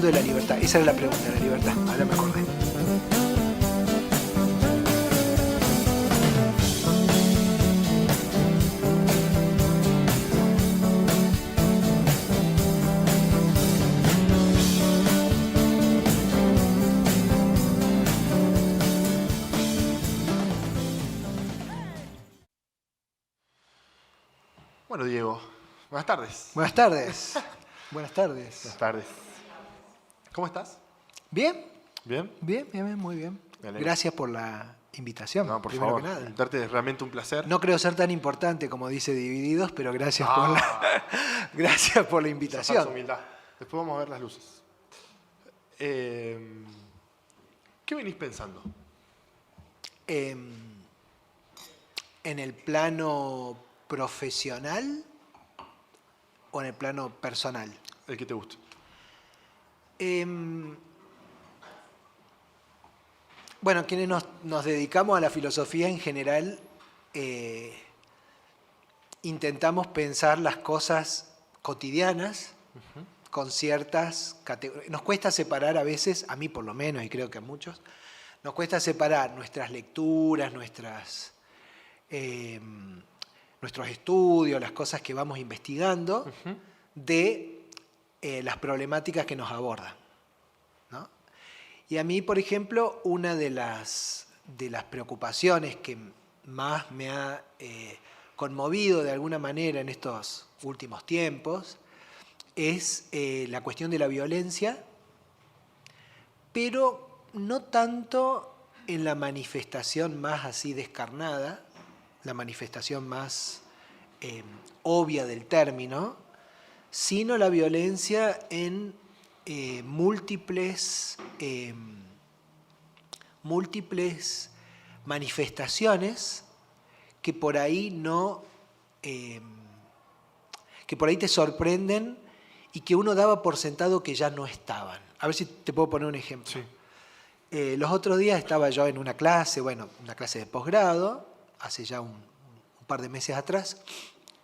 hablando de la libertad. Esa era la pregunta, la libertad. Ahora me acordé. Bueno, Diego, buenas tardes. Buenas tardes. Buenas tardes. Buenas tardes. ¿Cómo estás? ¿Bien? ¿Bien? Bien, muy bien. Me alegro. Gracias por la invitación. No, por primero favor. que nada. Invitarte es realmente un placer. No creo ser tan importante como dice Divididos, pero gracias gracias por la Esa invitación. falsa humildad. Después vamos a ver las luces. ¿Qué venís pensando? En el plano profesional o en el plano personal. El que te guste. Bueno, quienes nos dedicamos a la filosofía en general, intentamos pensar las cosas cotidianas con ciertas categorías. Nos cuesta separar a veces, a mí por lo menos, y creo que a muchos, nos cuesta separar nuestras lecturas, nuestros estudios, las cosas que vamos investigando, de las problemáticas que nos abordan, ¿no? Y a mí, por ejemplo, una de las preocupaciones que más me ha conmovido de alguna manera en estos últimos tiempos es la cuestión de la violencia, pero no tanto en la manifestación más así descarnada, la manifestación más obvia del término, sino la violencia en múltiples manifestaciones que por ahí que por ahí te sorprenden y que uno daba por sentado que ya no estaban. A ver si te puedo poner un ejemplo. Sí. Los otros días estaba yo en una clase de posgrado, hace ya un par de meses atrás,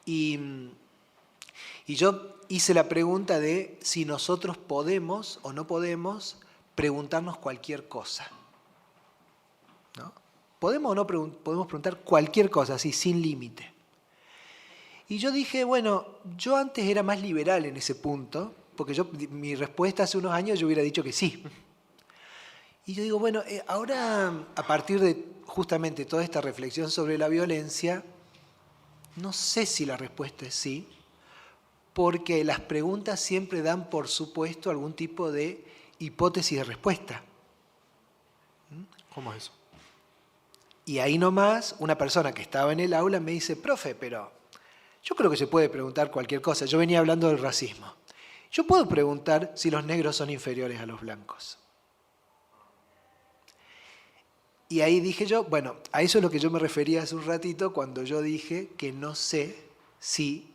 y yo hice la pregunta de si nosotros podemos o no podemos preguntarnos cualquier cosa, ¿no? ¿Podemos o no podemos preguntar cualquier cosa, así, sin límite? Y yo dije, bueno, yo antes era más liberal en ese punto, porque mi respuesta hace unos años yo hubiera dicho que sí. Y yo digo, bueno, ahora a partir de justamente toda esta reflexión sobre la violencia, no sé si la respuesta es sí, porque las preguntas siempre dan por supuesto algún tipo de hipótesis de respuesta. ¿Cómo es eso? Y ahí nomás una persona que estaba en el aula me dice, profe, pero yo creo que se puede preguntar cualquier cosa. Yo venía hablando del racismo. Yo puedo preguntar si los negros son inferiores a los blancos. Y ahí dije yo, bueno, a eso es lo que yo me refería hace un ratito cuando yo dije que no sé si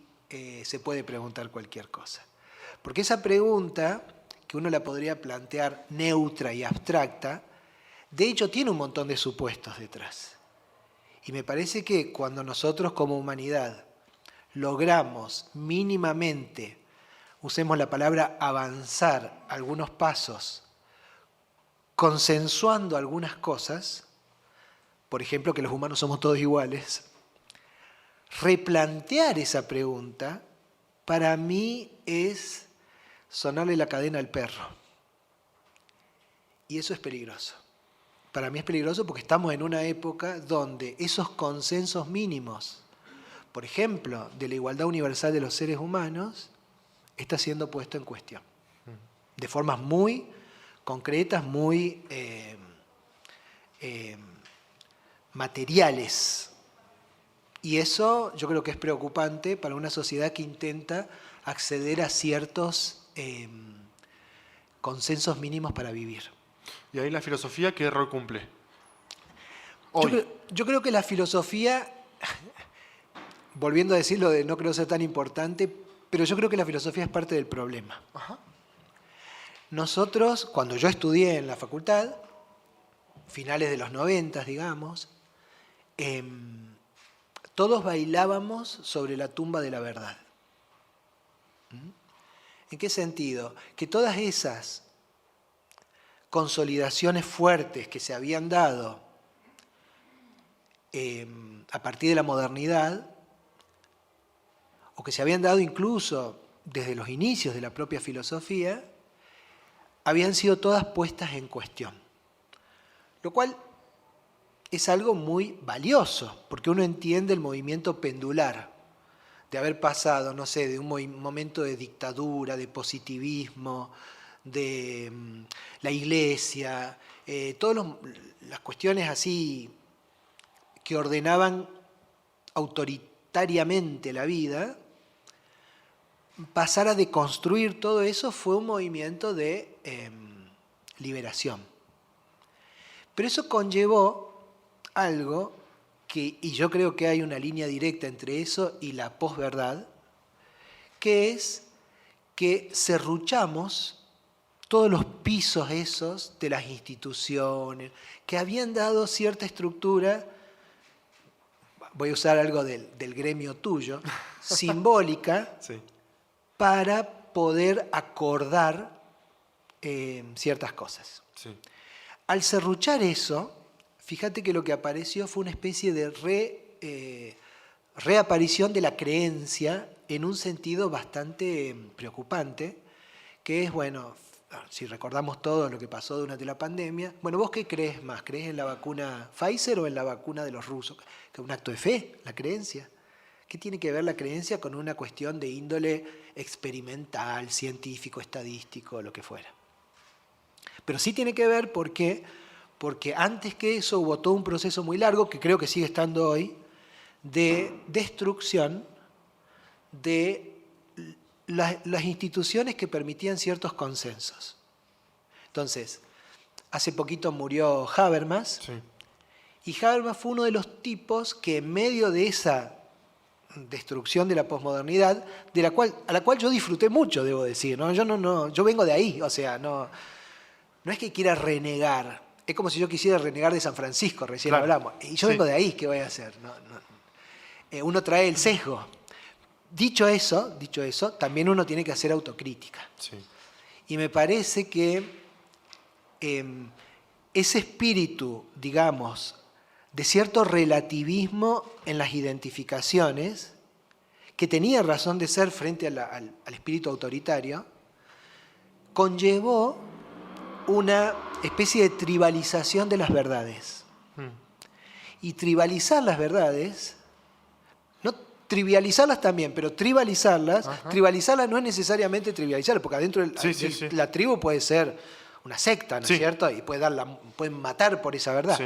se puede preguntar cualquier cosa. Porque esa pregunta, que uno la podría plantear neutra y abstracta, de hecho tiene un montón de supuestos detrás. Y me parece que cuando nosotros como humanidad logramos mínimamente, usemos la palabra avanzar algunos pasos, consensuando algunas cosas, por ejemplo que los humanos somos todos iguales, replantear esa pregunta para mí es sonarle la cadena al perro. Y eso es peligroso. Para mí es peligroso porque estamos en una época donde esos consensos mínimos, por ejemplo, de la igualdad universal de los seres humanos, está siendo puesto en cuestión. De formas muy concretas, muy materiales. Y eso yo creo que es preocupante para una sociedad que intenta acceder a ciertos consensos mínimos para vivir. ¿Y ahí la filosofía qué rol cumple? Hoy. Yo creo que la filosofía, volviendo a decir lo de no creo ser tan importante, pero yo creo que la filosofía es parte del problema. Ajá. Nosotros, cuando yo estudié en la facultad, finales de los 90, digamos, todos bailábamos sobre la tumba de la verdad. ¿En qué sentido? Que todas esas consolidaciones fuertes que se habían dado a partir de la modernidad, o que se habían dado incluso desde los inicios de la propia filosofía, habían sido todas puestas en cuestión. Lo cual es algo muy valioso, porque uno entiende el movimiento pendular, de haber pasado, no sé, de un momento de dictadura, de positivismo, de la iglesia, todas las cuestiones así que ordenaban autoritariamente la vida, pasar a deconstruir todo eso fue un movimiento de liberación. Pero eso conllevó algo y yo creo que hay una línea directa entre eso y la posverdad, que es que serruchamos todos los pisos esos de las instituciones, que habían dado cierta estructura, voy a usar algo del gremio tuyo, simbólica, Sí. para poder acordar ciertas cosas. Sí. Al serruchar eso, fíjate que lo que apareció fue una especie de reaparición de la creencia en un sentido bastante preocupante, que es, bueno, si recordamos todo lo que pasó durante la pandemia, bueno, ¿vos qué crees más? ¿Crees en la vacuna Pfizer o en la vacuna de los rusos? Que es un acto de fe, la creencia. ¿Qué tiene que ver la creencia con una cuestión de índole experimental, científico, estadístico, lo que fuera? Pero sí tiene que ver porque antes que eso hubo todo un proceso muy largo, que creo que sigue estando hoy, de destrucción de las instituciones que permitían ciertos consensos. Entonces, hace poquito murió Habermas, Sí. y Habermas fue uno de los tipos que en medio de esa destrucción de la posmodernidad, a la cual yo disfruté mucho, debo decir, ¿no? Yo vengo de ahí, o sea, no es que quiera renegar, es como si yo quisiera renegar de San Francisco, recién Claro. hablamos, y yo Sí. vengo de ahí, ¿qué voy a hacer? Uno trae el sesgo. Dicho eso, también uno tiene que hacer autocrítica. Sí. Y me parece que ese espíritu, digamos, de cierto relativismo en las identificaciones, que tenía razón de ser frente al espíritu autoritario, conllevó una especie de tribalización de las verdades. Y tribalizar las verdades, no trivializarlas también, pero tribalizarlas, Ajá. tribalizarlas no es necesariamente trivializarlas, porque adentro Sí. la tribu puede ser una secta, ¿no es Sí. cierto? Y pueden matar por esa verdad. Sí.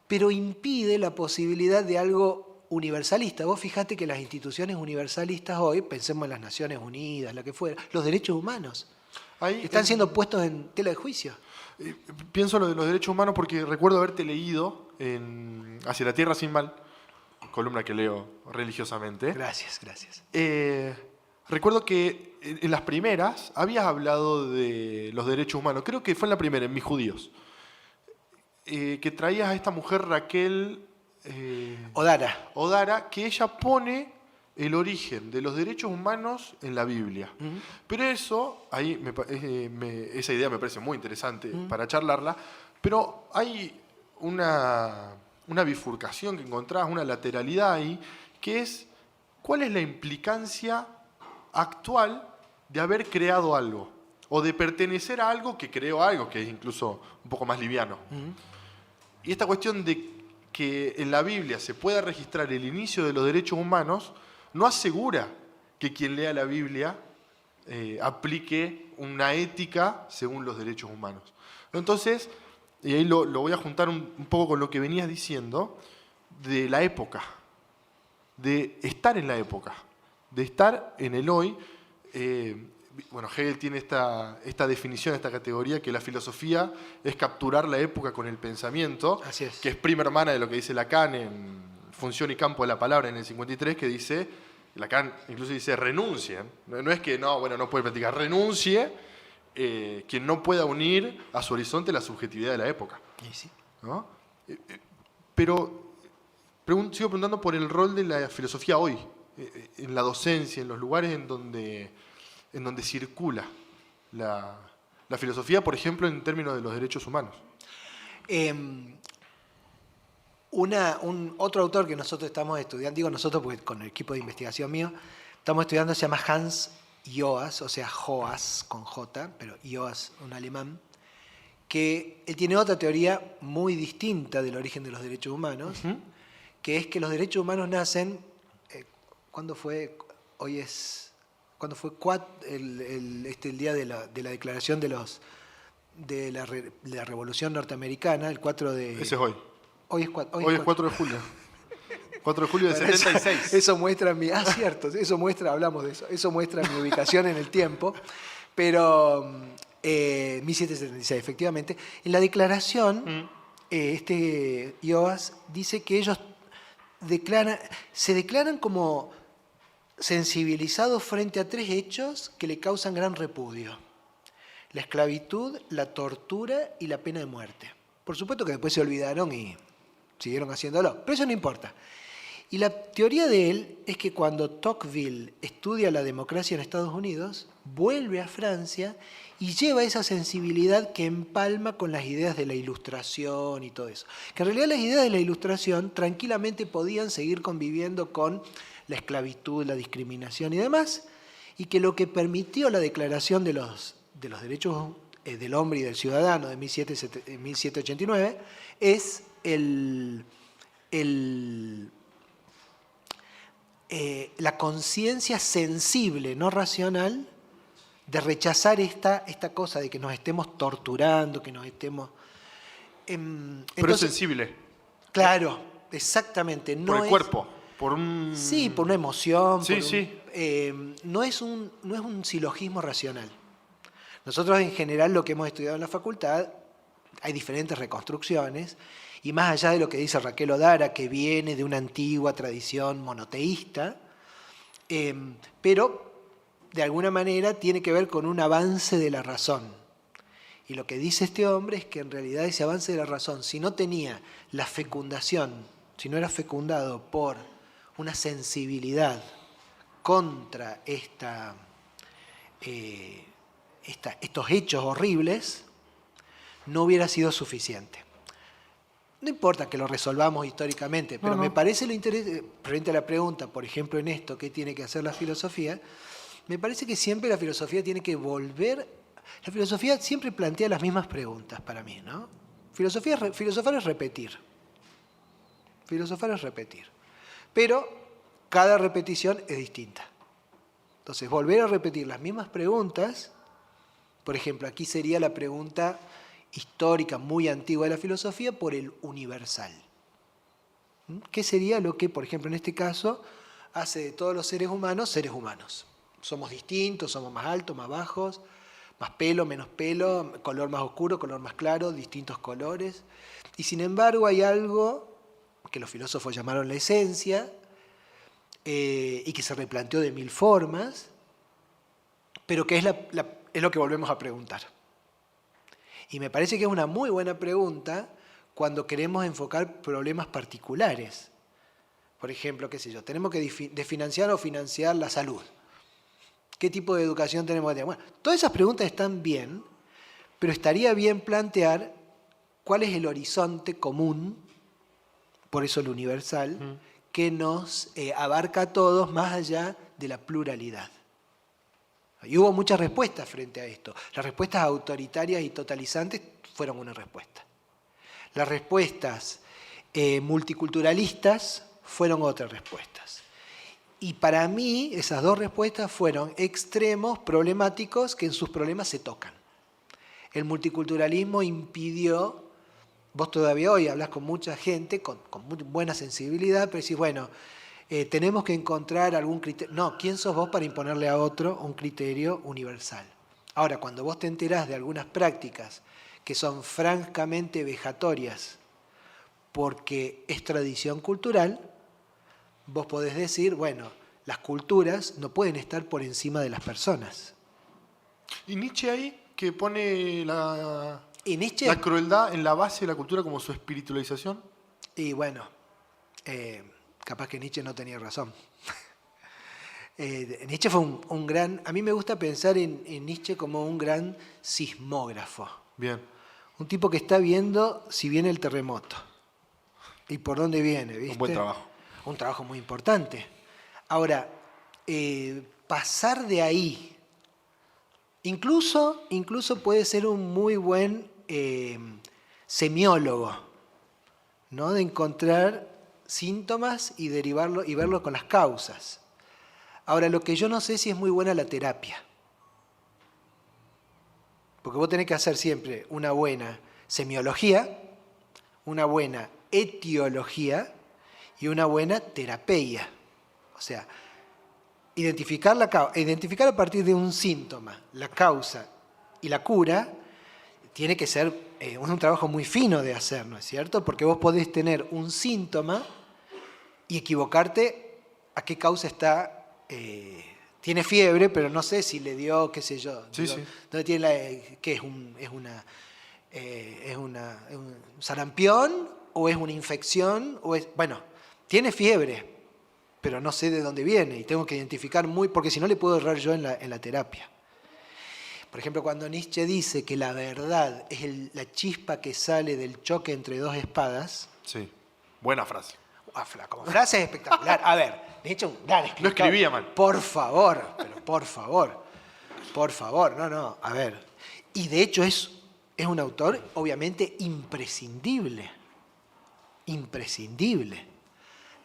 Pero impide la posibilidad de algo universalista. Vos fijate que las instituciones universalistas hoy, pensemos en las Naciones Unidas, la que fuera, los derechos humanos, Ahí, están siendo puestos en tela de juicio. Pienso lo de los derechos humanos porque recuerdo haberte leído en Hacia la Tierra sin Mal, columna que leo religiosamente. Gracias. Recuerdo que en las primeras habías hablado de los derechos humanos. Creo que fue en la primera, en Mis Judíos. Que traías a esta mujer Raquel Odara, que ella pone el origen de los derechos humanos en la Biblia. Pero eso, ahí esa idea me parece muy interesante para charlarla, pero hay una bifurcación que encontrás, una lateralidad ahí, que es cuál es la implicancia actual de haber creado algo, o de pertenecer a algo que creó algo, que es incluso un poco más liviano. Y esta cuestión de que en la Biblia se pueda registrar el inicio de los derechos humanos no asegura que quien lea la Biblia aplique una ética según los derechos humanos. Entonces, y ahí lo voy a juntar un poco con lo que venías diciendo, de la época, de estar en la época, de estar en el hoy. Bueno, Hegel tiene esta definición, esta categoría, que la filosofía es capturar la época con el pensamiento, Así es. que es prima hermana de lo que dice Lacan en Función y Campo de la Palabra en el 53, que dice, Lacan incluso dice renuncien, no es que no puede practicar, renuncie quien no pueda unir a su horizonte la subjetividad de la época. Sí. ¿No? Pero sigo preguntando por el rol de la filosofía hoy, en la docencia, en los lugares en donde circula la filosofía, por ejemplo, en términos de los derechos humanos? Otro autor que nosotros estamos estudiando, digo nosotros porque con el equipo de investigación mío, estamos estudiando, se llama Hans Joas, o sea, Joas con J, pero Joas, un alemán, que él tiene otra teoría muy distinta del origen de los derechos humanos, que es que los derechos humanos nacen, ¿cuándo fue? Hoy es, ¿cuándo fue el día de la declaración de la Revolución Norteamericana, el 4 de... Ese es hoy. Hoy es 4 de julio. 4 de julio del 76. Eso muestra mi... cierto, eso muestra, hablamos de eso, eso muestra mi ubicación en el tiempo, pero 1776, efectivamente. En la declaración, Joas dice que ellos se declaran como sensibilizados frente a 3 hechos que le causan gran repudio: la esclavitud, la tortura y la pena de muerte. Por supuesto que después se olvidaron y siguieron haciéndolo, pero eso no importa. Y la teoría de él es que cuando Tocqueville estudia la democracia en Estados Unidos, vuelve a Francia y lleva esa sensibilidad que empalma con las ideas de la Ilustración y todo eso. Que en realidad las ideas de la Ilustración tranquilamente podían seguir conviviendo con la esclavitud, la discriminación y demás, y que lo que permitió la Declaración de los Derechos del Hombre y del Ciudadano de 1789 es la conciencia sensible, no racional, de rechazar esta cosa de que nos estemos torturando, que nos estemos... Pero entonces, es sensible. Claro, exactamente. No por el cuerpo, por un... Sí, por una emoción. Sí, sí. No es un silogismo racional. Nosotros en general lo que hemos estudiado en la facultad, hay diferentes reconstrucciones, y más allá de lo que dice Raquel Odara, que viene de una antigua tradición monoteísta, pero de alguna manera tiene que ver con un avance de la razón. Y lo que dice este hombre es que en realidad ese avance de la razón, si no tenía la fecundación, si no era fecundado por una sensibilidad contra estos hechos horribles, no hubiera sido suficiente. No importa que lo resolvamos históricamente, pero me parece lo interesante, frente a la pregunta, por ejemplo, en esto, ¿qué tiene que hacer la filosofía? Me parece que siempre la filosofía tiene que volver... La filosofía siempre plantea las mismas preguntas para mí, ¿no? Filosofar es repetir. Filosofar es repetir. Pero cada repetición es distinta. Entonces, volver a repetir las mismas preguntas, por ejemplo, aquí sería la pregunta histórica muy antigua de la filosofía por el universal. ¿Qué sería lo que, por ejemplo, en este caso, hace de todos los seres humanos seres humanos? Somos distintos, somos más altos, más bajos, más pelo, menos pelo, color más oscuro, color más claro, distintos colores. Y sin embargo hay algo que los filósofos llamaron la esencia y que se replanteó de 1000 formas, pero que es lo que volvemos a preguntar. Y me parece que es una muy buena pregunta cuando queremos enfocar problemas particulares. Por ejemplo, qué sé yo, tenemos que desfinanciar o financiar la salud. ¿Qué tipo de educación tenemos que tener? Bueno, todas esas preguntas están bien, pero estaría bien plantear cuál es el horizonte común, por eso lo universal, que nos abarca a todos más allá de la pluralidad. Y hubo muchas respuestas frente a esto. Las respuestas autoritarias y totalizantes fueron una respuesta. Las respuestas multiculturalistas fueron otras respuestas. Y para mí esas dos respuestas fueron extremos problemáticos que en sus problemas se tocan. El multiculturalismo impidió, vos todavía hoy hablas con mucha gente con muy buena sensibilidad, pero decís, bueno, tenemos que encontrar algún criterio. No, ¿quién sos vos para imponerle a otro un criterio universal? Ahora, cuando vos te enterás de algunas prácticas que son francamente vejatorias porque es tradición cultural, vos podés decir, bueno, las culturas no pueden estar por encima de las personas. ¿Y Nietzsche ahí que pone la Nietzsche, crueldad en la base de la cultura como su espiritualización? Y bueno, capaz que Nietzsche no tenía razón. Nietzsche fue un gran... A mí me gusta pensar en Nietzsche como un gran sismógrafo. Bien. Un tipo que está viendo si viene el terremoto y por dónde viene, ¿viste? Un buen trabajo. Un trabajo muy importante. Ahora, pasar de ahí, incluso puede ser un muy buen semiólogo, ¿no? De encontrar síntomas y derivarlo y verlo con las causas. Ahora, lo que yo no sé si es muy buena la terapia. Porque vos tenés que hacer siempre una buena semiología, una buena etiología y una buena terapia. O sea, identificar a partir de un síntoma la causa y la cura tiene que ser un trabajo muy fino de hacer, ¿no es cierto? Porque vos podés tener un síntoma y equivocarte a qué causa está... tiene fiebre, pero no sé si le dio, qué sé yo. Sí, sí. ¿Dónde tiene qué es un sarampión o es una infección? Bueno, tiene fiebre, pero no sé de dónde viene y tengo que identificar porque si no le puedo errar yo en la terapia. Por ejemplo, cuando Nietzsche dice que la verdad es la chispa que sale del choque entre dos espadas. Sí, buena frase. Como frase es espectacular. A ver, Nietzsche un gran escritor. Lo escribía mal. Por favor, por favor, no, a ver. Y de hecho es un autor obviamente imprescindible.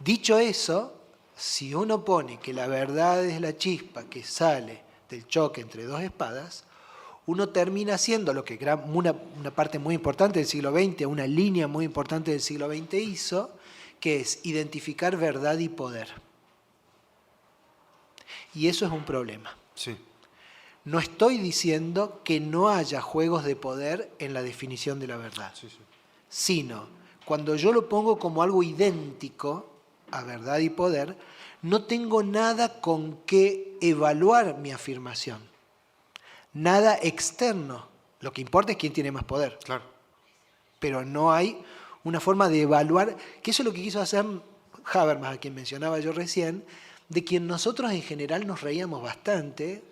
Dicho eso, si uno pone que la verdad es la chispa que sale del choque entre dos espadas, uno termina haciendo lo que una parte muy importante del siglo XX, una línea muy importante del siglo XX hizo, que es identificar verdad y poder. Y eso es un problema. Sí. No estoy diciendo que no haya juegos de poder en la definición de la verdad, Sí. sino cuando yo lo pongo como algo idéntico a verdad y poder, no tengo nada con qué evaluar mi afirmación. Nada externo. Lo que importa es quién tiene más poder. Claro. Pero no hay una forma de evaluar, que eso es lo que quiso hacer Habermas, a quien mencionaba yo recién, de quien nosotros en general nos reíamos bastante,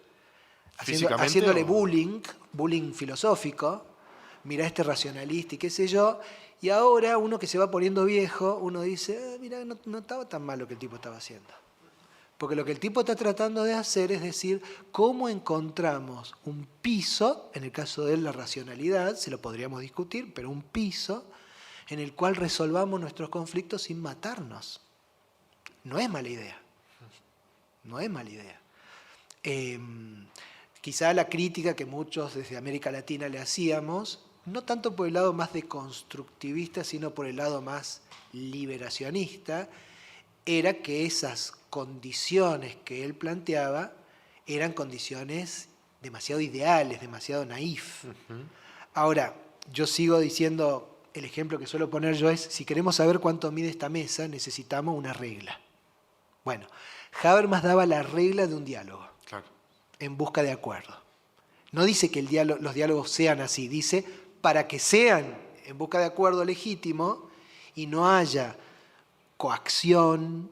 haciéndole bullying filosófico, mirá este racionalista y qué sé yo, y ahora uno que se va poniendo viejo, uno dice, mirá, no estaba tan mal lo que el tipo estaba haciendo. Porque lo que el tipo está tratando de hacer es decir, cómo encontramos un piso, en el caso de la racionalidad, se lo podríamos discutir, pero un piso en el cual resolvamos nuestros conflictos sin matarnos. No es mala idea. Quizá la crítica que muchos desde América Latina le hacíamos, no tanto por el lado más deconstructivista, sino por el lado más liberacionista, era que esas condiciones que él planteaba eran condiciones demasiado ideales, demasiado naif. Ahora, yo sigo diciendo, el ejemplo que suelo poner yo es, si queremos saber cuánto mide esta mesa, necesitamos una regla. Bueno, Habermas daba la regla de un diálogo, Claro. en busca de acuerdo. No dice que los diálogos sean así, dice para que sean en busca de acuerdo legítimo y no haya coacción,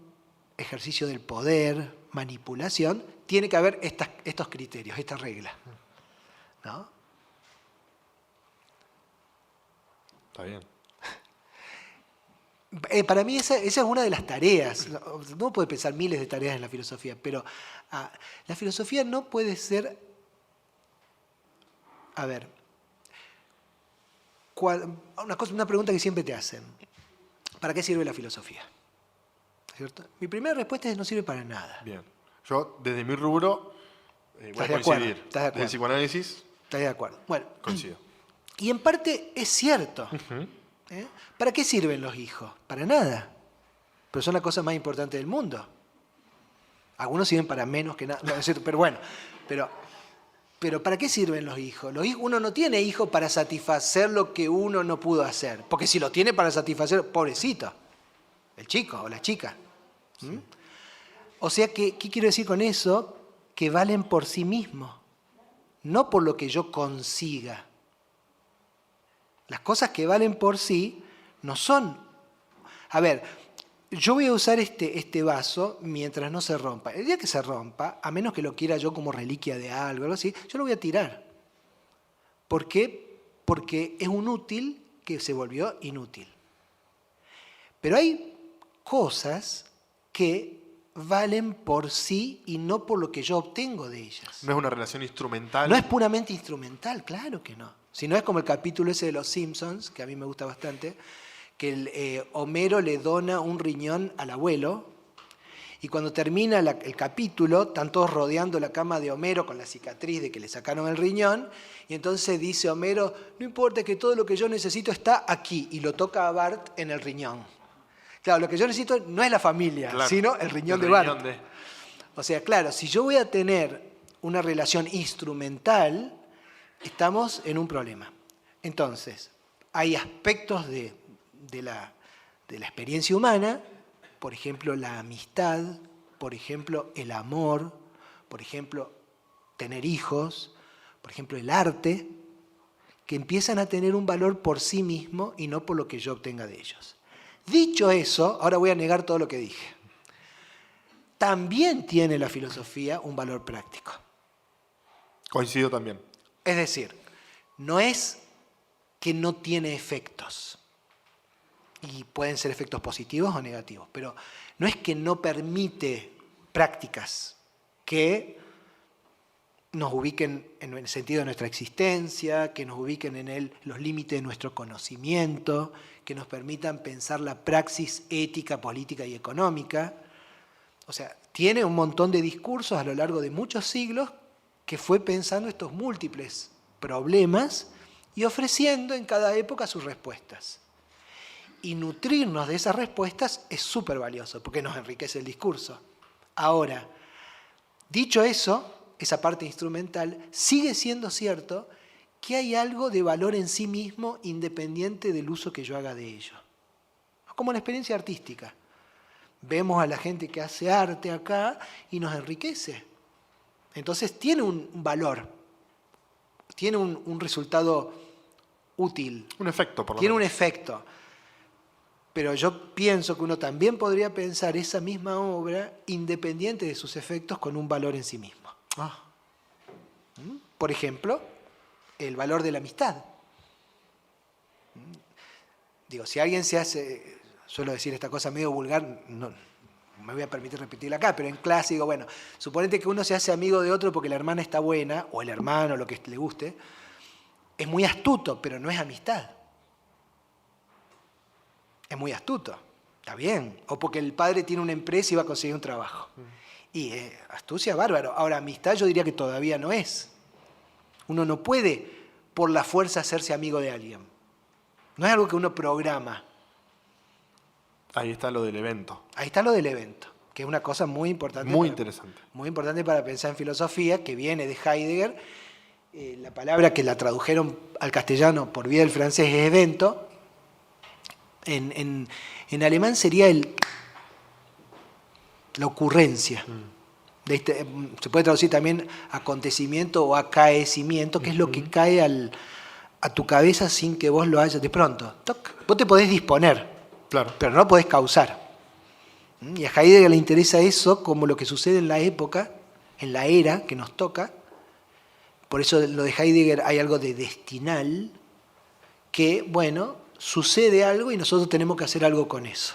ejercicio del poder, manipulación, tiene que haber estos criterios, esta regla, ¿no? Está bien. Para mí esa es una de las tareas. No puede pensar miles de tareas en la filosofía, pero la filosofía no puede ser... A ver, una pregunta que siempre te hacen. ¿Para qué sirve la filosofía? ¿Cierto? Mi primera respuesta es no sirve para nada. Bien. Yo, desde mi rubro, voy a coincidir. ¿Estás de acuerdo? Desde el psicoanálisis, ¿Estás de acuerdo? Bueno, coincido. y en parte es cierto. ¿Para qué sirven los hijos? Para nada. Pero son la cosa más importante del mundo. Algunos sirven para menos que nada. No, es cierto, pero bueno. Pero ¿para qué sirven los hijos? Uno no tiene hijos para satisfacer lo que uno no pudo hacer. Porque si lo tiene para satisfacer, pobrecito, el chico o la chica. Sí. O sea, ¿qué quiero decir con eso? Que valen por sí mismos, no por lo que yo consiga. Las cosas que valen por sí no son... A ver, yo voy a usar este vaso mientras no se rompa. El día que se rompa, a menos que lo quiera yo como reliquia de algo así, yo lo voy a tirar. ¿Por qué? Porque es un útil que se volvió inútil. Pero hay cosas que valen por sí y no por lo que yo obtengo de ellas. No es una relación instrumental. No es puramente instrumental, claro que no. Si no es como el capítulo ese de Los Simpsons, que a mí me gusta bastante, que Homero le dona un riñón al abuelo y cuando termina el capítulo están todos rodeando la cama de Homero con la cicatriz de que le sacaron el riñón y entonces dice Homero, no importa que todo lo que yo necesito está aquí y lo toca a Bart en el riñón. Claro, lo que yo necesito no es la familia, Claro, sino el riñón de Bart. O sea, claro, si yo voy a tener una relación instrumental, estamos en un problema. Entonces, hay aspectos de la experiencia humana, por ejemplo, la amistad, por ejemplo, el amor, por ejemplo, tener hijos, por ejemplo, el arte, que empiezan a tener un valor por sí mismo y no por lo que yo obtenga de ellos. Dicho eso, ahora voy a negar todo lo que dije. También tiene la filosofía un valor práctico. Coincido también. Es decir, no es que no tiene efectos. Y pueden ser efectos positivos o negativos, pero no es que no permite prácticas que nos ubiquen en el sentido de nuestra existencia, que nos ubiquen en los límites de nuestro conocimiento, que nos permitan pensar la praxis ética, política y económica. O sea, tiene un montón de discursos a lo largo de muchos siglos que fue pensando estos múltiples problemas y ofreciendo en cada época sus respuestas. Y nutrirnos de esas respuestas es súper valioso, porque nos enriquece el discurso. Ahora, dicho eso, esa parte instrumental, sigue siendo cierto que hay algo de valor en sí mismo independiente del uso que yo haga de ello. Como la experiencia artística. Vemos a la gente que hace arte acá y nos enriquece. Entonces tiene un valor, tiene un resultado útil. Un efecto, por lo Tiene un menos. efecto. Pero yo pienso que uno también podría pensar esa misma obra independiente de sus efectos con un valor en sí mismo. Por ejemplo, el valor de la amistad. Digo, si alguien se hace, suelo decir esta cosa medio vulgar, no me voy a permitir repetirla acá, pero en clase digo, bueno, suponete que uno se hace amigo de otro porque la hermana está buena, o el hermano, lo que le guste, es muy astuto, pero no es amistad. Es muy astuto, está bien. O porque el padre tiene una empresa y va a conseguir un trabajo. Y astucia, bárbaro. Ahora, amistad yo diría que todavía no es. Uno no puede, por la fuerza, hacerse amigo de alguien. No es algo que uno programa. Ahí está lo del evento. Ahí está lo del evento, que es una cosa muy importante. Muy interesante. Muy importante para pensar en filosofía, que viene de Heidegger. La palabra que la tradujeron al castellano por vía del francés es evento. En alemán sería la ocurrencia. Se puede traducir también acontecimiento o acaecimiento, que es lo que cae a tu cabeza sin que vos lo hayas de pronto. ¡Toc! Vos te podés disponer, Claro. pero no podés causar. Y a Heidegger le interesa eso como lo que sucede en la época, en la era que nos toca. Por eso lo de Heidegger hay algo de destinal, que, bueno, sucede algo y nosotros tenemos que hacer algo con eso.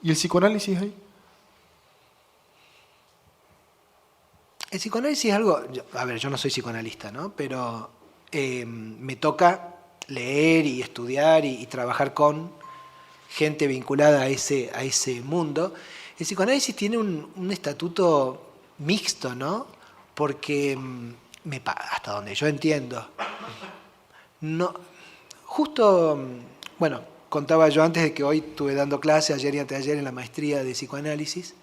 ¿Y el psicoanálisis ahí? El psicoanálisis es algo, yo no soy psicoanalista, ¿no? Pero me toca leer y estudiar y trabajar con gente vinculada a ese mundo. El psicoanálisis tiene un estatuto mixto, ¿no? Porque hasta donde yo entiendo, no, justo, bueno, contaba yo antes de que hoy estuve dando clase, ayer y anteayer en la maestría de psicoanálisis,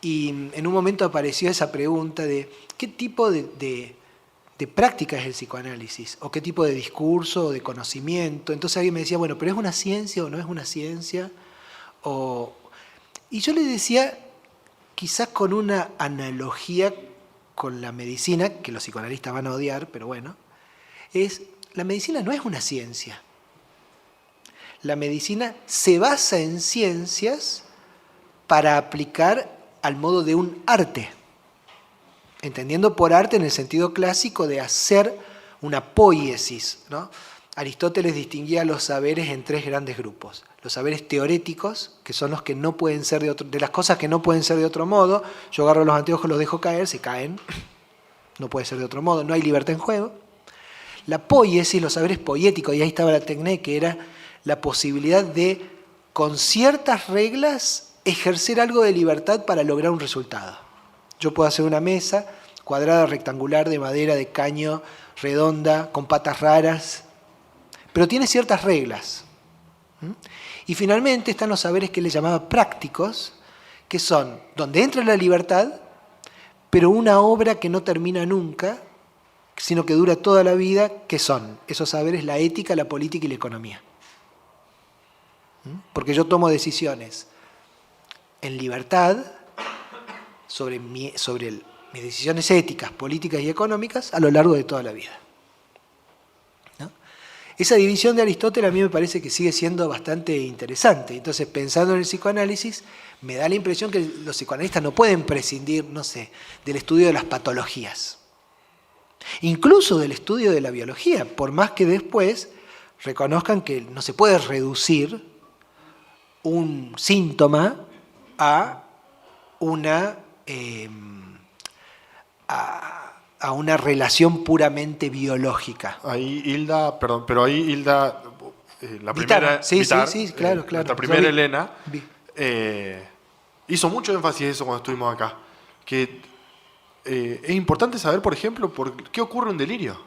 y en un momento apareció esa pregunta de qué tipo de práctica es el psicoanálisis, o qué tipo de discurso o de conocimiento. Entonces alguien me decía, bueno, ¿pero es una ciencia o no es una ciencia? Y yo le decía, quizás con una analogía con la medicina, que los psicoanalistas van a odiar, pero bueno, la medicina no es una ciencia. la medicina se basa en ciencias para aplicar al modo de un arte. Entendiendo por arte en el sentido clásico de hacer una poiesis, ¿no? Aristóteles distinguía los saberes en 3 grandes grupos. Los saberes teoréticos, que son los que no pueden ser de las cosas que no pueden ser de otro modo. Yo agarro los anteojos, los dejo caer, se caen. No puede ser de otro modo, no hay libertad en juego. La poiesis, los saberes poéticos, y ahí estaba la técnica, que era la posibilidad de, con ciertas reglas, ejercer algo de libertad para lograr un resultado. Yo puedo hacer una mesa cuadrada, rectangular, de madera, de caño, redonda, con patas raras, pero tiene ciertas reglas. Y finalmente están los saberes que le llamaba prácticos, que son donde entra la libertad, pero una obra que no termina nunca, sino que dura toda la vida, que son esos saberes, la ética, la política y la economía. Porque yo tomo decisiones en libertad sobre mis decisiones éticas, políticas y económicas a lo largo de toda la vida. ¿No? Esa división de Aristóteles a mí me parece que sigue siendo bastante interesante. Entonces, pensando en el psicoanálisis, me da la impresión que los psicoanalistas no pueden prescindir, no sé, del estudio de las patologías. Incluso del estudio de la biología, por más que después reconozcan que no se puede reducir un síntoma a una relación puramente biológica. Ahí Hilda, perdón, pero ahí Hilda, la Vitar, primera, sí, Vitar, sí, claro. nuestra primera Elena, Vi. hizo mucho énfasis en eso cuando estuvimos acá, que es importante saber, por ejemplo, por qué ocurre un delirio.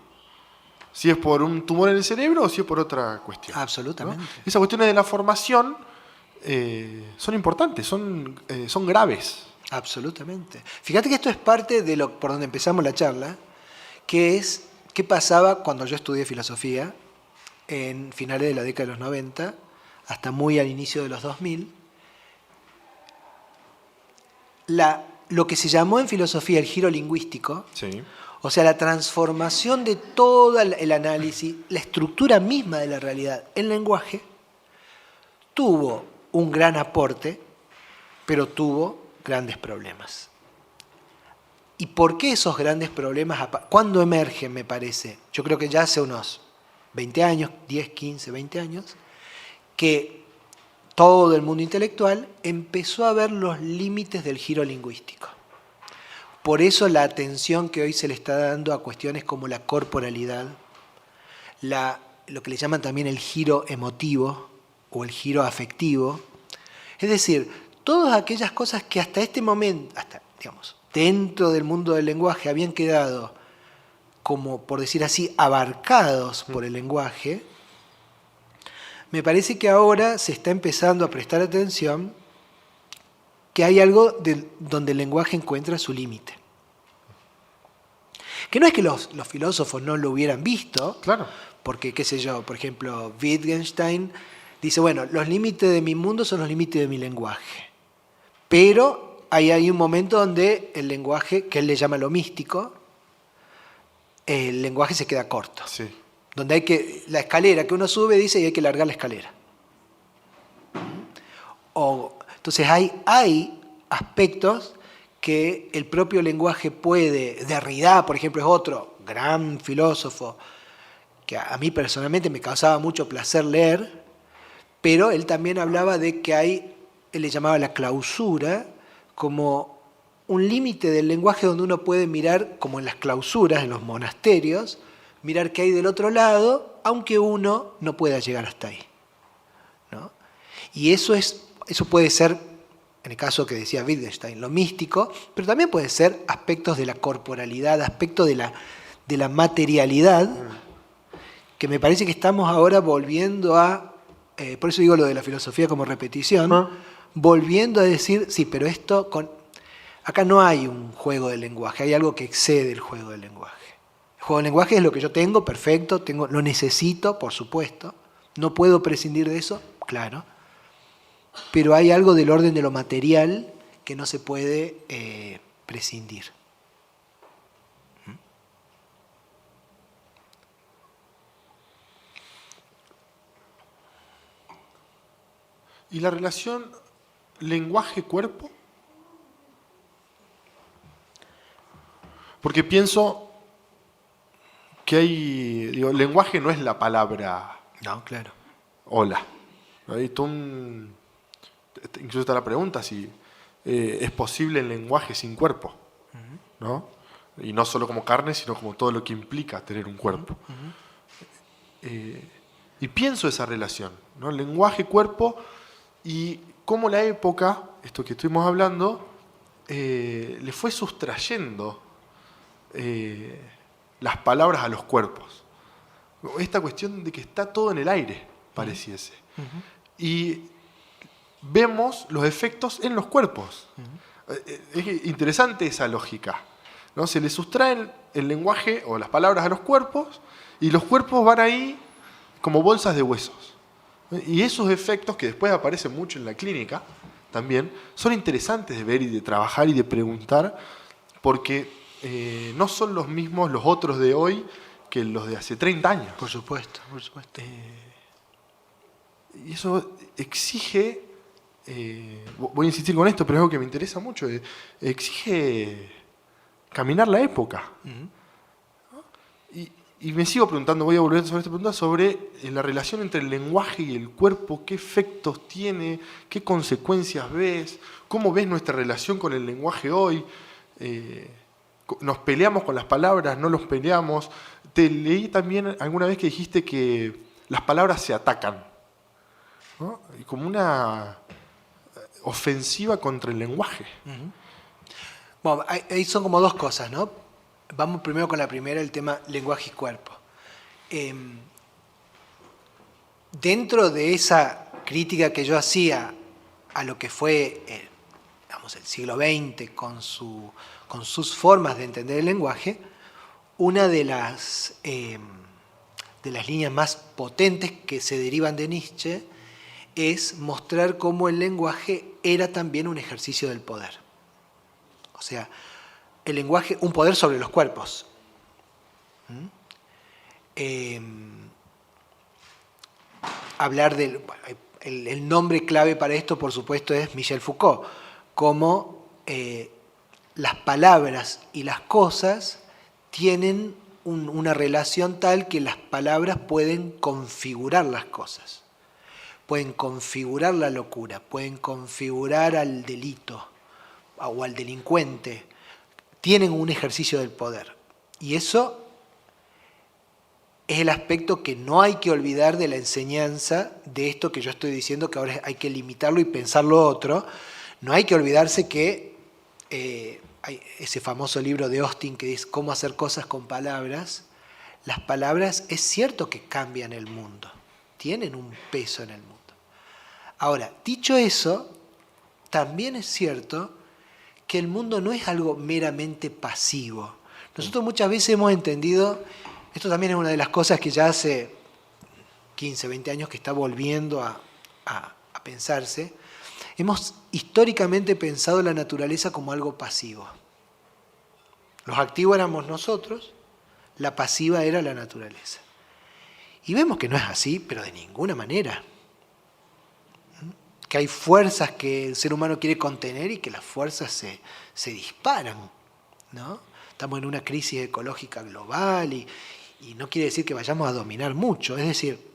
Si es por un tumor en el cerebro o si es por otra cuestión. Absolutamente. ¿No? Esas cuestiones de la formación son importantes, son graves. Absolutamente. Fíjate que esto es parte de por donde empezamos la charla, que es qué pasaba cuando yo estudié filosofía en finales de la década de los 90 hasta muy al inicio de los 2000. Lo que se llamó en filosofía el giro lingüístico, Sí. o sea, la transformación de todo el análisis, la estructura misma de la realidad en lenguaje, tuvo un gran aporte, pero tuvo grandes problemas. ¿Y por qué esos grandes problemas? ¿Cuándo emergen, me parece? Yo creo que ya hace unos 20 años, 10, 15, 20 años, que todo el mundo intelectual empezó a ver los límites del giro lingüístico. Por eso la atención que hoy se le está dando a cuestiones como la corporalidad, lo que le llaman también el giro emotivo o el giro afectivo. Es decir, todas aquellas cosas que hasta este momento, dentro del mundo del lenguaje habían quedado, como por decir así, abarcados por el lenguaje, me parece que ahora se está empezando a prestar atención que hay algo donde el lenguaje encuentra su límite. Que no es que los filósofos no lo hubieran visto, Claro. porque, qué sé yo, por ejemplo, Wittgenstein dice, bueno, los límites de mi mundo son los límites de mi lenguaje. Pero hay un momento donde el lenguaje, que él le llama lo místico, el lenguaje se queda corto. Sí. Donde la escalera que uno sube dice y hay que largar la escalera. Entonces hay aspectos que el propio lenguaje puede. Derrida, por ejemplo, es otro gran filósofo que a mí personalmente me causaba mucho placer leer, pero él también hablaba de que él le llamaba la clausura como un límite del lenguaje donde uno puede mirar, como en las clausuras, en los monasterios, mirar qué hay del otro lado, aunque uno no pueda llegar hasta ahí, ¿no? Y eso puede ser, en el caso que decía Wittgenstein, lo místico, pero también puede ser aspectos de la corporalidad, aspectos de la materialidad, que me parece que estamos ahora volviendo por eso digo lo de la filosofía como repetición, volviendo a decir, sí, pero acá no hay un juego del lenguaje, hay algo que excede el juego del lenguaje. El juego del lenguaje es lo que yo tengo, perfecto, lo necesito, por supuesto, no puedo prescindir de eso, claro, pero hay algo del orden de lo material que no se puede prescindir. y la relación lenguaje-cuerpo. Porque pienso que lenguaje no es la palabra No, claro. hola. Hay incluso está la pregunta si es posible el lenguaje sin cuerpo, ¿no? Y no solo como carne, sino como todo lo que implica tener un cuerpo. Y pienso esa relación, ¿no? Lenguaje-cuerpo y cómo la época, esto que estuvimos hablando, le fue sustrayendo las palabras a los cuerpos. Esta cuestión de que está todo en el aire, pareciese. Y vemos los efectos en los cuerpos. Es interesante esa lógica, ¿no? Se le sustraen el lenguaje o las palabras a los cuerpos y los cuerpos van ahí como bolsas de huesos. Y esos efectos, que después aparecen mucho en la clínica también, son interesantes de ver y de trabajar y de preguntar, porque no son los mismos los otros de hoy que los de hace 30 años. Por supuesto, por supuesto. Y eso exige, voy a insistir con esto, pero es algo que me interesa mucho, exige caminar la época. Y me sigo preguntando, voy a volver sobre esta pregunta, sobre la relación entre el lenguaje y el cuerpo, qué efectos tiene, qué consecuencias ves, cómo ves nuestra relación con el lenguaje hoy. ¿Nos peleamos con las palabras? ¿No los peleamos? Te leí también alguna vez que dijiste que las palabras se atacan, ¿no? Y como una ofensiva contra el lenguaje. Bueno, ahí son como dos cosas, ¿no? Vamos primero con la primera, el tema lenguaje y cuerpo. Dentro de esa crítica que yo hacía a lo que fue digamos, el siglo XX con sus formas de entender el lenguaje, una de las líneas más potentes que se derivan de Nietzsche es mostrar cómo el lenguaje era también un ejercicio del poder. O sea, el lenguaje, un poder sobre los cuerpos. Hablar del... El nombre clave para esto, por supuesto, es Michel Foucault, como las palabras y las cosas tienen una relación tal que las palabras pueden configurar las cosas, pueden configurar la locura, pueden configurar al delito o al delincuente, tienen un ejercicio del poder. Y eso es el aspecto que no hay que olvidar de la enseñanza de esto que yo estoy diciendo, que ahora hay que limitarlo y pensar lo otro. No hay que olvidarse que hay ese famoso libro de Austin que dice cómo hacer cosas con palabras. Las palabras es cierto que cambian el mundo, tienen un peso en el mundo. Ahora, dicho eso, también es cierto que el mundo no es algo meramente pasivo. Nosotros muchas veces hemos entendido, esto también es una de las cosas que ya hace 15, 20 años que está volviendo a pensarse, hemos históricamente pensado la naturaleza como algo pasivo. Los activos éramos nosotros, la pasiva era la naturaleza. Y vemos que no es así, pero de ninguna manera. Que hay fuerzas que el ser humano quiere contener y que las fuerzas se disparan, ¿no? Estamos en una crisis ecológica global y no quiere decir que vayamos a dominar mucho. Es decir,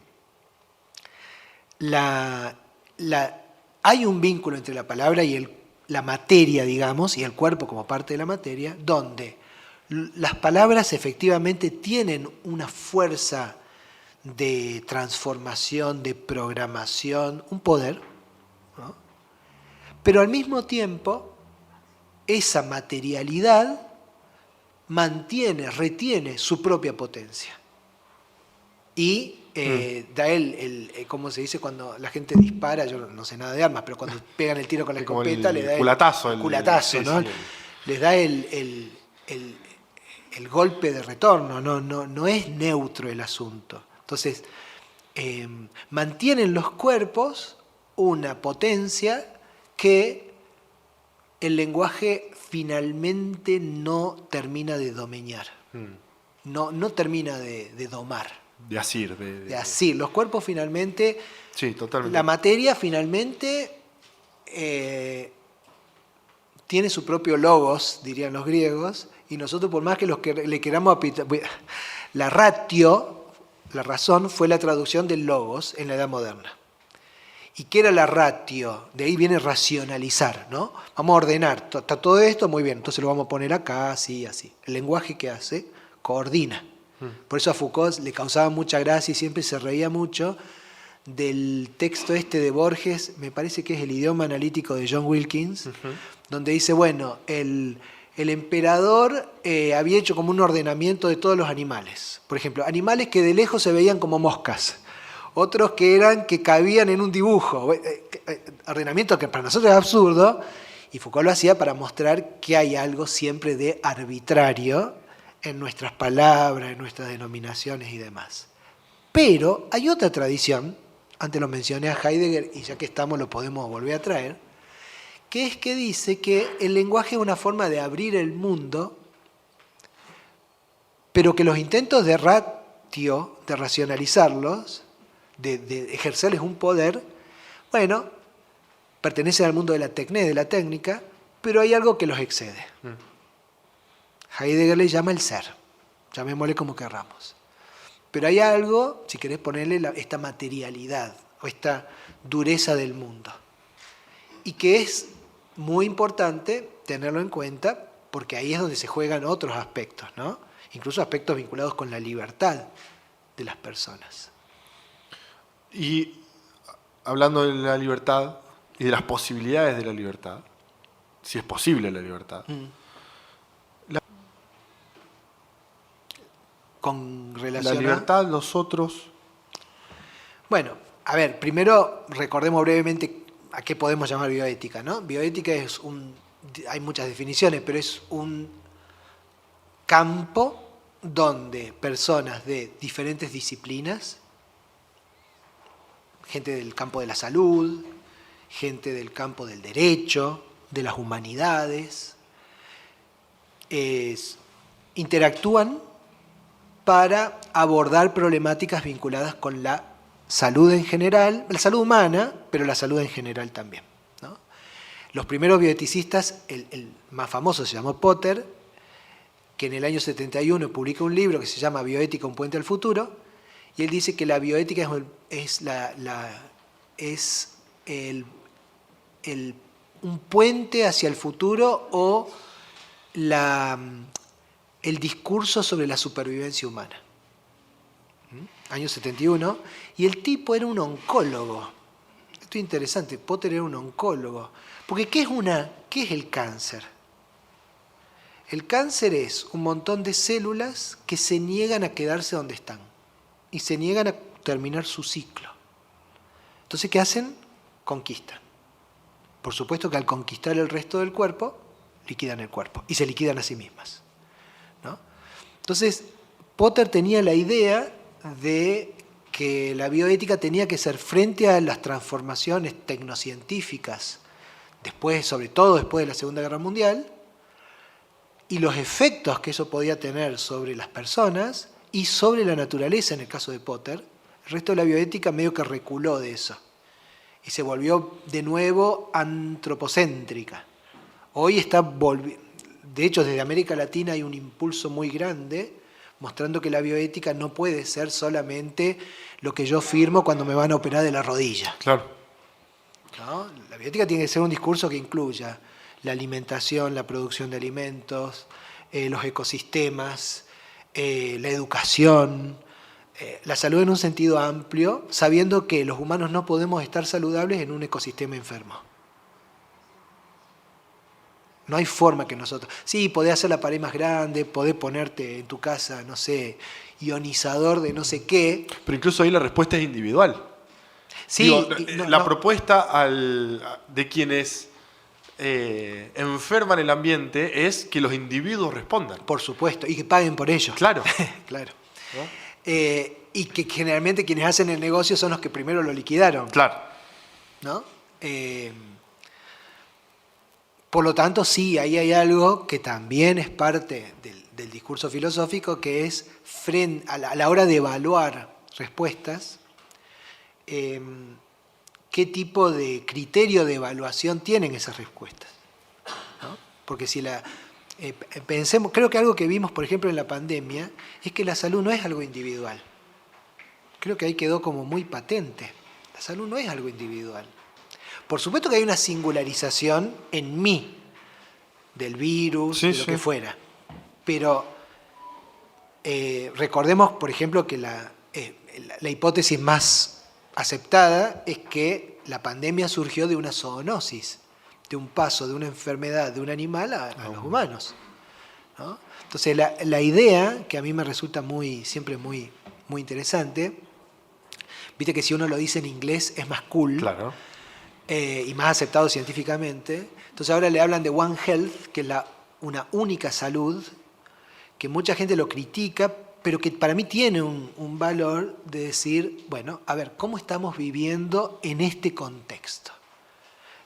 hay un vínculo entre la palabra y la materia, digamos, y el cuerpo como parte de la materia, donde las palabras efectivamente tienen una fuerza de transformación, de programación, un poder, ¿no? Pero al mismo tiempo, esa materialidad retiene su propia potencia. Y da ¿cómo se dice? Cuando la gente dispara, yo no sé nada de armas, pero cuando pegan el tiro con la escopeta, le da el culatazo, ¿no? Sí. Les da el golpe de retorno, no es neutro el asunto. Entonces, mantienen los cuerpos una potencia que el lenguaje finalmente no termina de domeñar, no termina de domar. De Asir. De Asir. Los cuerpos finalmente, Sí, totalmente. la materia finalmente tiene su propio logos, dirían los griegos, y nosotros por más que le queramos la ratio, la razón, fue la traducción del logos en la Edad Moderna. ¿Y qué era la ratio? De ahí viene racionalizar, ¿no? Vamos a ordenar, está todo esto, muy bien, entonces lo vamos a poner acá, así, así. El lenguaje que hace, coordina. Por eso a Foucault le causaba mucha gracia y siempre se reía mucho del texto este de Borges, me parece que es El idioma analítico de John Wilkins, donde dice, bueno, el emperador había hecho como un ordenamiento de todos los animales. Por ejemplo, animales que de lejos se veían como moscas, otros que cabían en un dibujo. Ordenamiento que para nosotros es absurdo, y Foucault lo hacía para mostrar que hay algo siempre de arbitrario en nuestras palabras, en nuestras denominaciones y demás. Pero hay otra tradición, antes lo mencioné a Heidegger y ya que estamos lo podemos volver a traer, que es que dice que el lenguaje es una forma de abrir el mundo, pero que los intentos de ratio, de racionalizarlos, de ejercerles un poder, bueno, pertenecen al mundo de la de la técnica, pero hay algo que los excede. Heidegger le llama el ser, llamémosle como querramos. Pero hay algo, si querés ponerle esta materialidad o esta dureza del mundo. Y que es muy importante tenerlo en cuenta porque ahí es donde se juegan otros aspectos, ¿no? Incluso aspectos vinculados con la libertad de las personas. Y hablando de la libertad y de las posibilidades de la libertad, si es posible la libertad. Con relación la libertad, nosotros... Bueno, a ver, primero recordemos brevemente a qué podemos llamar bioética, ¿no? Bioética es hay muchas definiciones, pero es un campo donde personas de diferentes disciplinas, gente del campo de la salud, gente del campo del derecho, de las humanidades, interactúan para abordar problemáticas vinculadas con la salud en general, la salud humana, pero la salud en general también, ¿no? Los primeros bioeticistas, el más famoso se llamó Potter, que en el año 71 publica un libro que se llama Bioética, un puente al futuro, y él dice que la bioética es un puente hacia el futuro o el discurso sobre la supervivencia humana. Año 71, y el tipo era un oncólogo. Esto es interesante, Potter era un oncólogo. Porque ¿qué es el cáncer? El cáncer es un montón de células que se niegan a quedarse donde están y se niegan a terminar su ciclo. Entonces, ¿qué hacen? Conquistan. Por supuesto que al conquistar el resto del cuerpo, liquidan el cuerpo y se liquidan a sí mismas, ¿no? Entonces, Potter tenía la idea de que la bioética tenía que ser frente a las transformaciones tecnocientíficas, sobre todo después de la Segunda Guerra Mundial, y los efectos que eso podía tener sobre las personas y sobre la naturaleza, en el caso de Potter. El resto de la bioética medio que reculó de eso y se volvió de nuevo antropocéntrica. Hoy de hecho, desde América Latina hay un impulso muy grande mostrando que la bioética no puede ser solamente lo que yo firmo cuando me van a operar de la rodilla. Claro. ¿No? La bioética tiene que ser un discurso que incluya la alimentación, la producción de alimentos, los ecosistemas, la educación, la salud en un sentido amplio, sabiendo que los humanos no podemos estar saludables en un ecosistema enfermo. No hay forma que nosotros... Sí, podés hacer la pared más grande, podés ponerte en tu casa, no sé, ionizador de no sé qué. Pero incluso ahí la respuesta es individual. Sí, la propuesta de quienes enferman el ambiente es que los individuos respondan. Por supuesto, y que paguen por ello. Claro. Claro. ¿No? Y que generalmente quienes hacen el negocio son los que primero lo liquidaron. Claro. ¿No? Por lo tanto, sí, ahí hay algo que también es parte del discurso filosófico, que es a la hora de evaluar respuestas, qué tipo de criterio de evaluación tienen esas respuestas, ¿no? Porque si pensemos, creo que algo que vimos, por ejemplo, en la pandemia, es que la salud no es algo individual. Creo que ahí quedó como muy patente. La salud no es algo individual. Por supuesto que hay una singularización en mí del virus, Sí, de lo sí. que fuera. Pero recordemos, por ejemplo, que la hipótesis más aceptada es que la pandemia surgió de una zoonosis, de un paso de una enfermedad de un animal a los humanos, ¿no? Entonces la idea, que a mí me resulta siempre muy, muy interesante, viste que si uno lo dice en inglés es más cool, Claro. Y más aceptado científicamente. Entonces ahora le hablan de One Health, que es una única salud, que mucha gente lo critica, pero que para mí tiene un valor de decir, bueno, a ver, ¿cómo estamos viviendo en este contexto?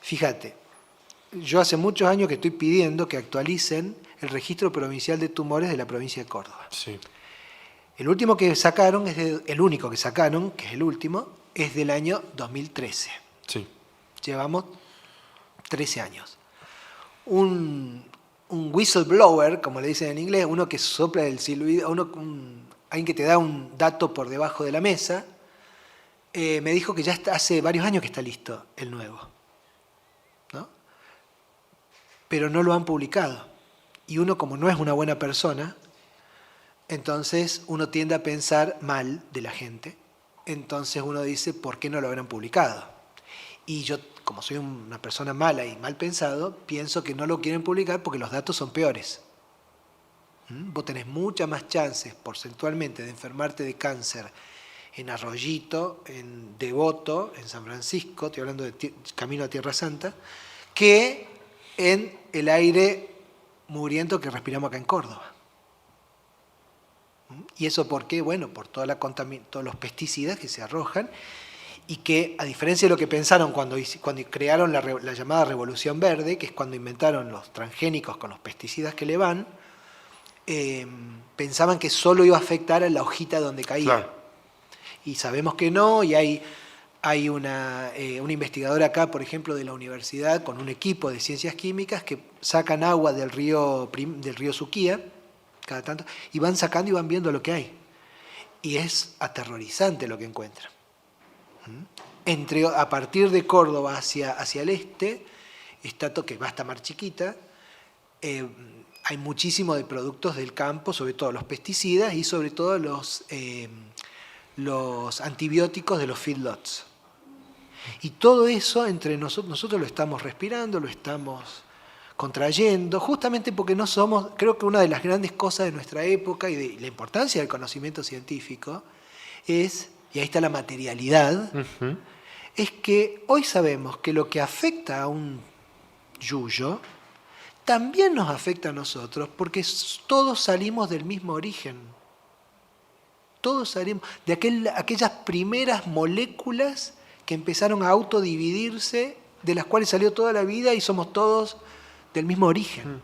Fíjate, yo hace muchos años que estoy pidiendo que actualicen el registro provincial de tumores de la provincia de Córdoba. Sí. El último que sacaron, el único que sacaron, que es el último, es del año 2013. Sí. Llevamos 13 años. Un whistleblower, como le dicen en inglés, uno que sopla el silbido, alguien que te da un dato por debajo de la mesa, me dijo que ya hace varios años que está listo el nuevo, ¿no? Pero no lo han publicado. Y uno, como no es una buena persona, entonces uno tiende a pensar mal de la gente. Entonces uno dice, ¿por qué no lo habrán publicado? Y yo, como soy una persona mala y mal pensado, pienso que no lo quieren publicar porque los datos son peores. Vos tenés muchas más chances porcentualmente de enfermarte de cáncer en Arroyito, en Devoto, en San Francisco, estoy hablando de camino a Tierra Santa, que en el aire mugriento que respiramos acá en Córdoba. ¿Y eso por qué? Bueno, por todos los pesticidas que se arrojan, y que, a diferencia de lo que pensaron cuando crearon la llamada Revolución Verde, que es cuando inventaron los transgénicos con los pesticidas que le van, pensaban que solo iba a afectar a la hojita donde caía. Claro. Y sabemos que no, y hay una investigadora acá, por ejemplo, de la universidad, con un equipo de ciencias químicas que sacan agua del río Suquía, cada tanto, y van sacando y van viendo lo que hay. Y es aterrorizante lo que encuentran. A partir de Córdoba hacia el este, que va hasta Mar Chiquita, hay muchísimo de productos del campo, sobre todo los pesticidas y sobre todo los antibióticos de los feedlots. Y todo eso entre nosotros lo estamos respirando, lo estamos contrayendo, justamente porque no somos, creo que una de las grandes cosas de nuestra época y de la importancia del conocimiento científico es, y ahí está la materialidad, es que hoy sabemos que lo que afecta a un yuyo también nos afecta a nosotros, porque todos salimos del mismo origen. Todos salimos de aquellas primeras moléculas que empezaron a autodividirse, de las cuales salió toda la vida y somos todos del mismo origen.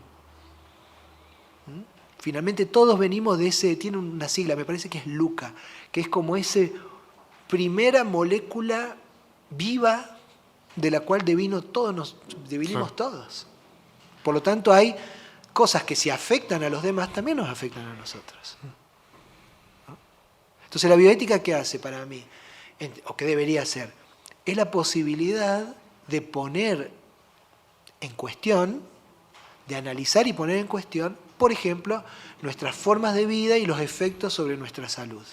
Finalmente todos venimos de ese, tiene una sigla, me parece que es LUCA, que es como esa primera molécula viva de la cual devinimos todos. Por lo tanto, hay cosas que si afectan a los demás, también nos afectan a nosotros. Entonces, la bioética, ¿qué hace para mí? O qué debería hacer, es la posibilidad de poner en cuestión, de analizar y poner en cuestión, por ejemplo, nuestras formas de vida y los efectos sobre nuestra salud.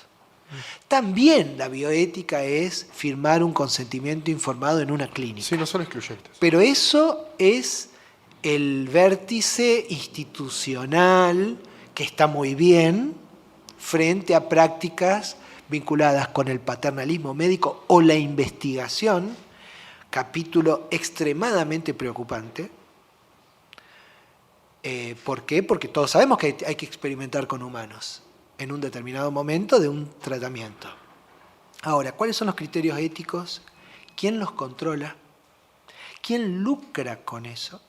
También la bioética es firmar un consentimiento informado en una clínica. Sí, no son excluyentes. Pero eso es el vértice institucional que está muy bien frente a prácticas vinculadas con el paternalismo médico o la investigación, capítulo extremadamente preocupante. ¿Por qué? Porque todos sabemos que hay que experimentar con humanos en un determinado momento de un tratamiento. Ahora, ¿cuáles son los criterios éticos? ¿Quién los controla? ¿Quién lucra con eso?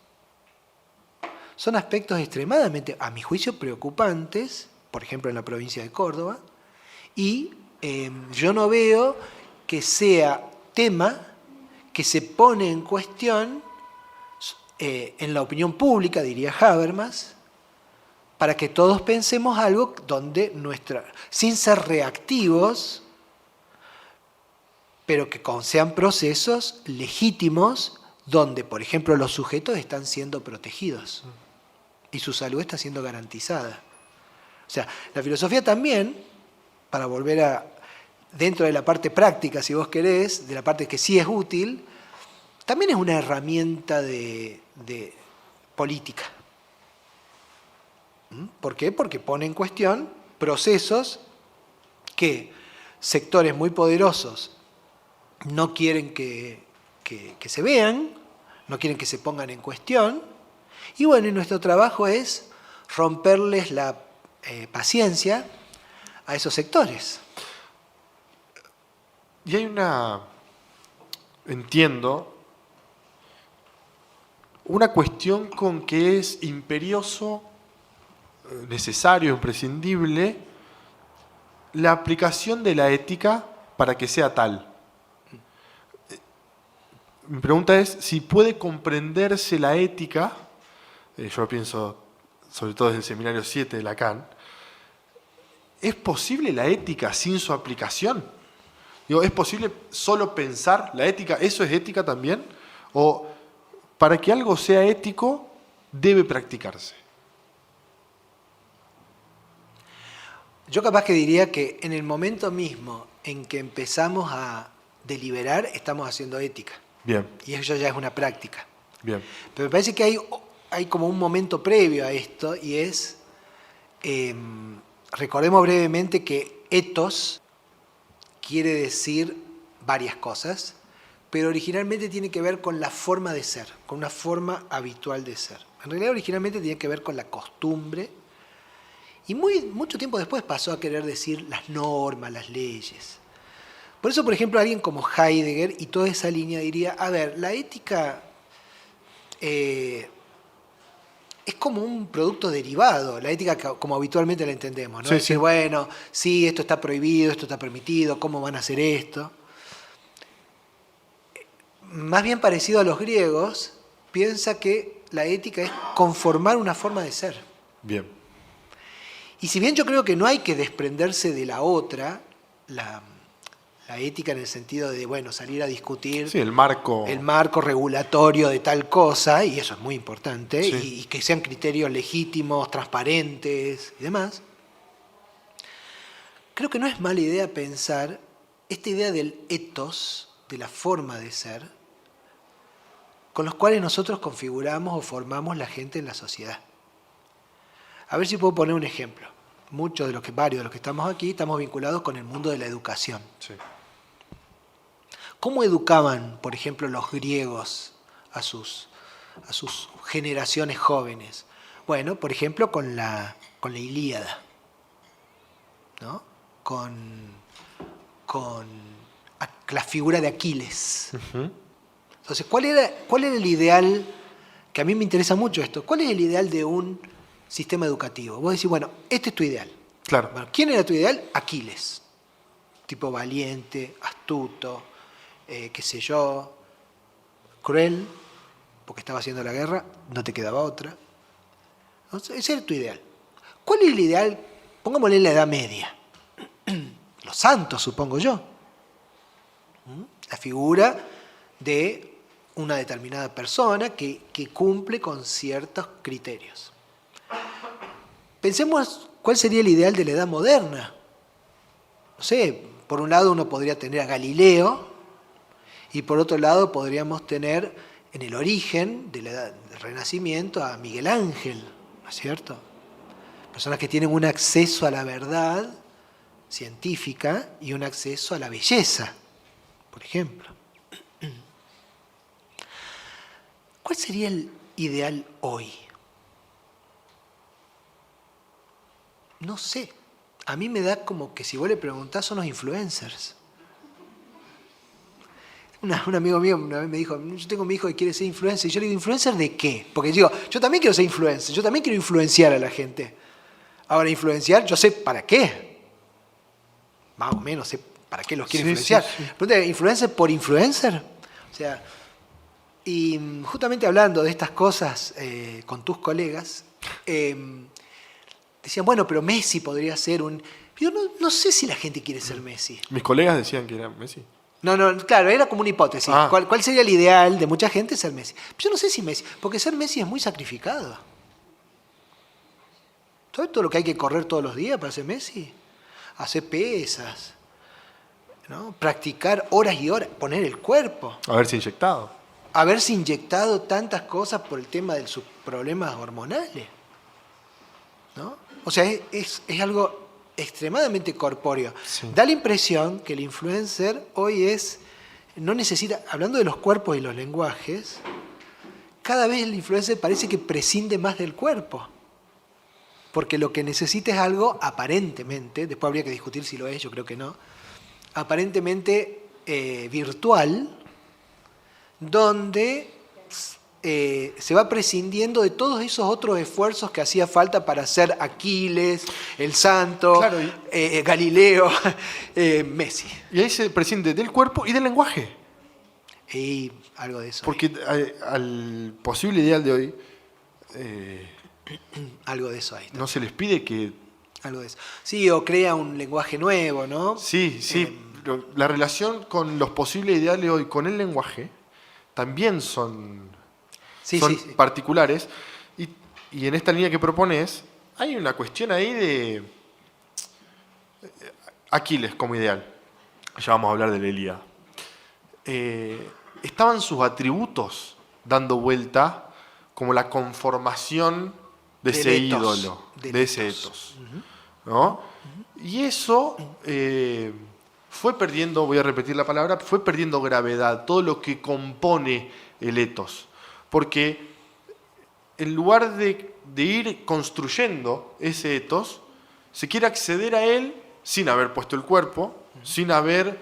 son aspectos extremadamente, a mi juicio, preocupantes, por ejemplo en la provincia de Córdoba, y yo no veo que sea tema que se pone en cuestión en la opinión pública, diría Habermas, para que todos pensemos algo donde sin ser reactivos, pero que sean procesos legítimos donde, por ejemplo, los sujetos están siendo protegidos y su salud está siendo garantizada. O sea, la filosofía también, para volver dentro de la parte práctica, si vos querés, de la parte que sí es útil, también es una herramienta de política. ¿Por qué? Porque pone en cuestión procesos que sectores muy poderosos no quieren que se vean, no quieren que se pongan en cuestión. Y bueno, y nuestro trabajo es romperles la paciencia a esos sectores. Y hay entiendo, una cuestión con que es imperioso, necesario, imprescindible, la aplicación de la ética para que sea tal. Mi pregunta es si puede comprenderse la ética, yo pienso sobre todo desde el seminario 7 de Lacan, ¿es posible la ética sin su aplicación? Digo, ¿es posible solo pensar la ética? ¿Eso es ética también? ¿O para que algo sea ético debe practicarse? Yo capaz que diría que en el momento mismo en que empezamos a deliberar, estamos haciendo ética. Bien. Y eso ya es una práctica. Bien. Pero me parece que hay como un momento previo a esto y es, recordemos brevemente que ethos quiere decir varias cosas, pero originalmente tiene que ver con la forma de ser, con una forma habitual de ser. En realidad originalmente tiene que ver con la costumbre y mucho tiempo después pasó a querer decir las normas, las leyes. Por eso, por ejemplo, alguien como Heidegger y toda esa línea diría, a ver, la ética es como un producto derivado, la ética como habitualmente la entendemos, ¿no? Sí, Es decir, sí. bueno, sí, esto está prohibido, esto está permitido, ¿cómo van a hacer esto? Más bien parecido a los griegos, piensa que la ética es conformar una forma de ser. Bien. Y si bien yo creo que no hay que desprenderse de la otra, la ética en el sentido de, bueno, salir a discutir Sí, el marco. el marco regulatorio de tal cosa, y eso es muy importante, Sí. y que sean criterios legítimos, transparentes y demás, creo que no es mala idea pensar esta idea del ethos, de la forma de ser, con los cuales nosotros configuramos o formamos la gente en la sociedad. A ver si puedo poner un ejemplo. Varios de los que estamos aquí estamos vinculados con el mundo de la educación. Sí. ¿Cómo educaban, por ejemplo, los griegos a sus generaciones jóvenes? Bueno, por ejemplo, con la Ilíada, ¿no? Con la figura de Aquiles. Uh-huh. Entonces, ¿cuál era el ideal? Que a mí me interesa mucho esto. ¿Cuál es el ideal de un sistema educativo? Vos decís, bueno, este es tu ideal. Claro. Bueno, ¿quién era tu ideal? Aquiles. Tipo valiente, astuto, qué sé yo, cruel, porque estaba haciendo la guerra, no te quedaba otra. Entonces, ese era tu ideal. ¿Cuál es el ideal? Pongámosle en la Edad Media. Los santos, supongo yo. La figura de una determinada persona que cumple con ciertos criterios. Pensemos cuál sería el ideal de la Edad Moderna. No sé, por un lado uno podría tener a Galileo y por otro lado podríamos tener en el origen del Renacimiento a Miguel Ángel, ¿no es cierto? Personas que tienen un acceso a la verdad científica y un acceso a la belleza, por ejemplo. ¿Cuál sería el ideal hoy? No sé. A mí me da como que si vos le preguntás son los influencers. Un amigo mío una vez me dijo, yo tengo mi hijo que quiere ser influencer. Y yo le digo, ¿influencer de qué? Porque digo, yo también quiero ser influencer, yo también quiero influenciar a la gente. Ahora, influenciar, yo sé para qué. Más o menos sé para qué los quiero influenciar. Pero, ¿influencer por influencer? O sea, y justamente hablando de estas cosas con tus colegas, decían, bueno, pero Messi podría ser un... Yo no sé si la gente quiere ser Messi. Mis colegas decían que era Messi. No, claro, era como una hipótesis. ¿Cuál sería el ideal de mucha gente? Ser Messi. Yo no sé si Messi, porque ser Messi es muy sacrificado. ¿Sabes todo lo que hay que correr todos los días para ser Messi? Hacer pesas, ¿no? Practicar horas y horas, poner el cuerpo. Haberse inyectado. Haberse inyectado tantas cosas por el tema de sus problemas hormonales, ¿no? O sea, es algo extremadamente corpóreo. Sí. Da la impresión que el influencer hoy no necesita, hablando de los cuerpos y los lenguajes, cada vez el influencer parece que prescinde más del cuerpo. Porque lo que necesita es algo aparentemente, después habría que discutir si lo es, yo creo que no, aparentemente virtual, donde se va prescindiendo de todos esos otros esfuerzos que hacía falta para ser Aquiles, el Santo, claro, Galileo, Messi. Y ahí se prescinde del cuerpo y del lenguaje. Y algo de eso. Porque al posible ideal de hoy... algo de eso ahí. No se les pide que... Algo de eso. Sí, o crea un lenguaje nuevo, ¿no? Sí. La relación con los posibles ideales hoy, con el lenguaje, también son particulares. Y en esta línea que propones, hay una cuestión ahí de Aquiles como ideal. Ya vamos a hablar de la Ilíada. Estaban sus atributos dando vuelta como la conformación de ese ídolo, de ese etos. ¿No? Y eso fue perdiendo, voy a repetir la palabra, fue perdiendo gravedad, todo lo que compone el etos. Porque en lugar de ir construyendo ese etos, se quiere acceder a él sin haber puesto el cuerpo, sin haber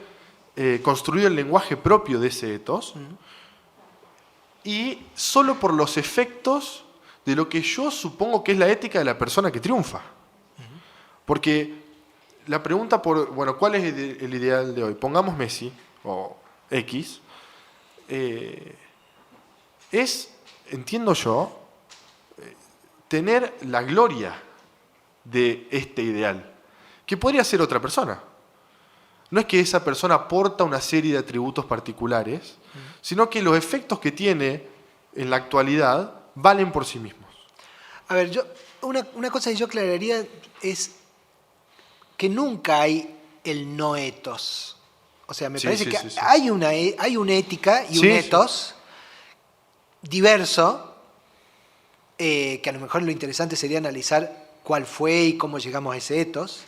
construido el lenguaje propio de ese etos, y solo por los efectos de lo que yo supongo que es la ética de la persona que triunfa. Porque la pregunta ¿cuál es el ideal de hoy? Pongamos Messi, o X, es, entiendo yo, tener la gloria de este ideal, que podría ser otra persona. No es que esa persona aporta una serie de atributos particulares, sino que los efectos que tiene en la actualidad valen por sí mismos. A ver, una cosa que yo aclararía es que nunca hay el no etos. O sea, me parece que hay una ética y un etos diverso, que a lo mejor lo interesante sería analizar cuál fue y cómo llegamos a ese etos,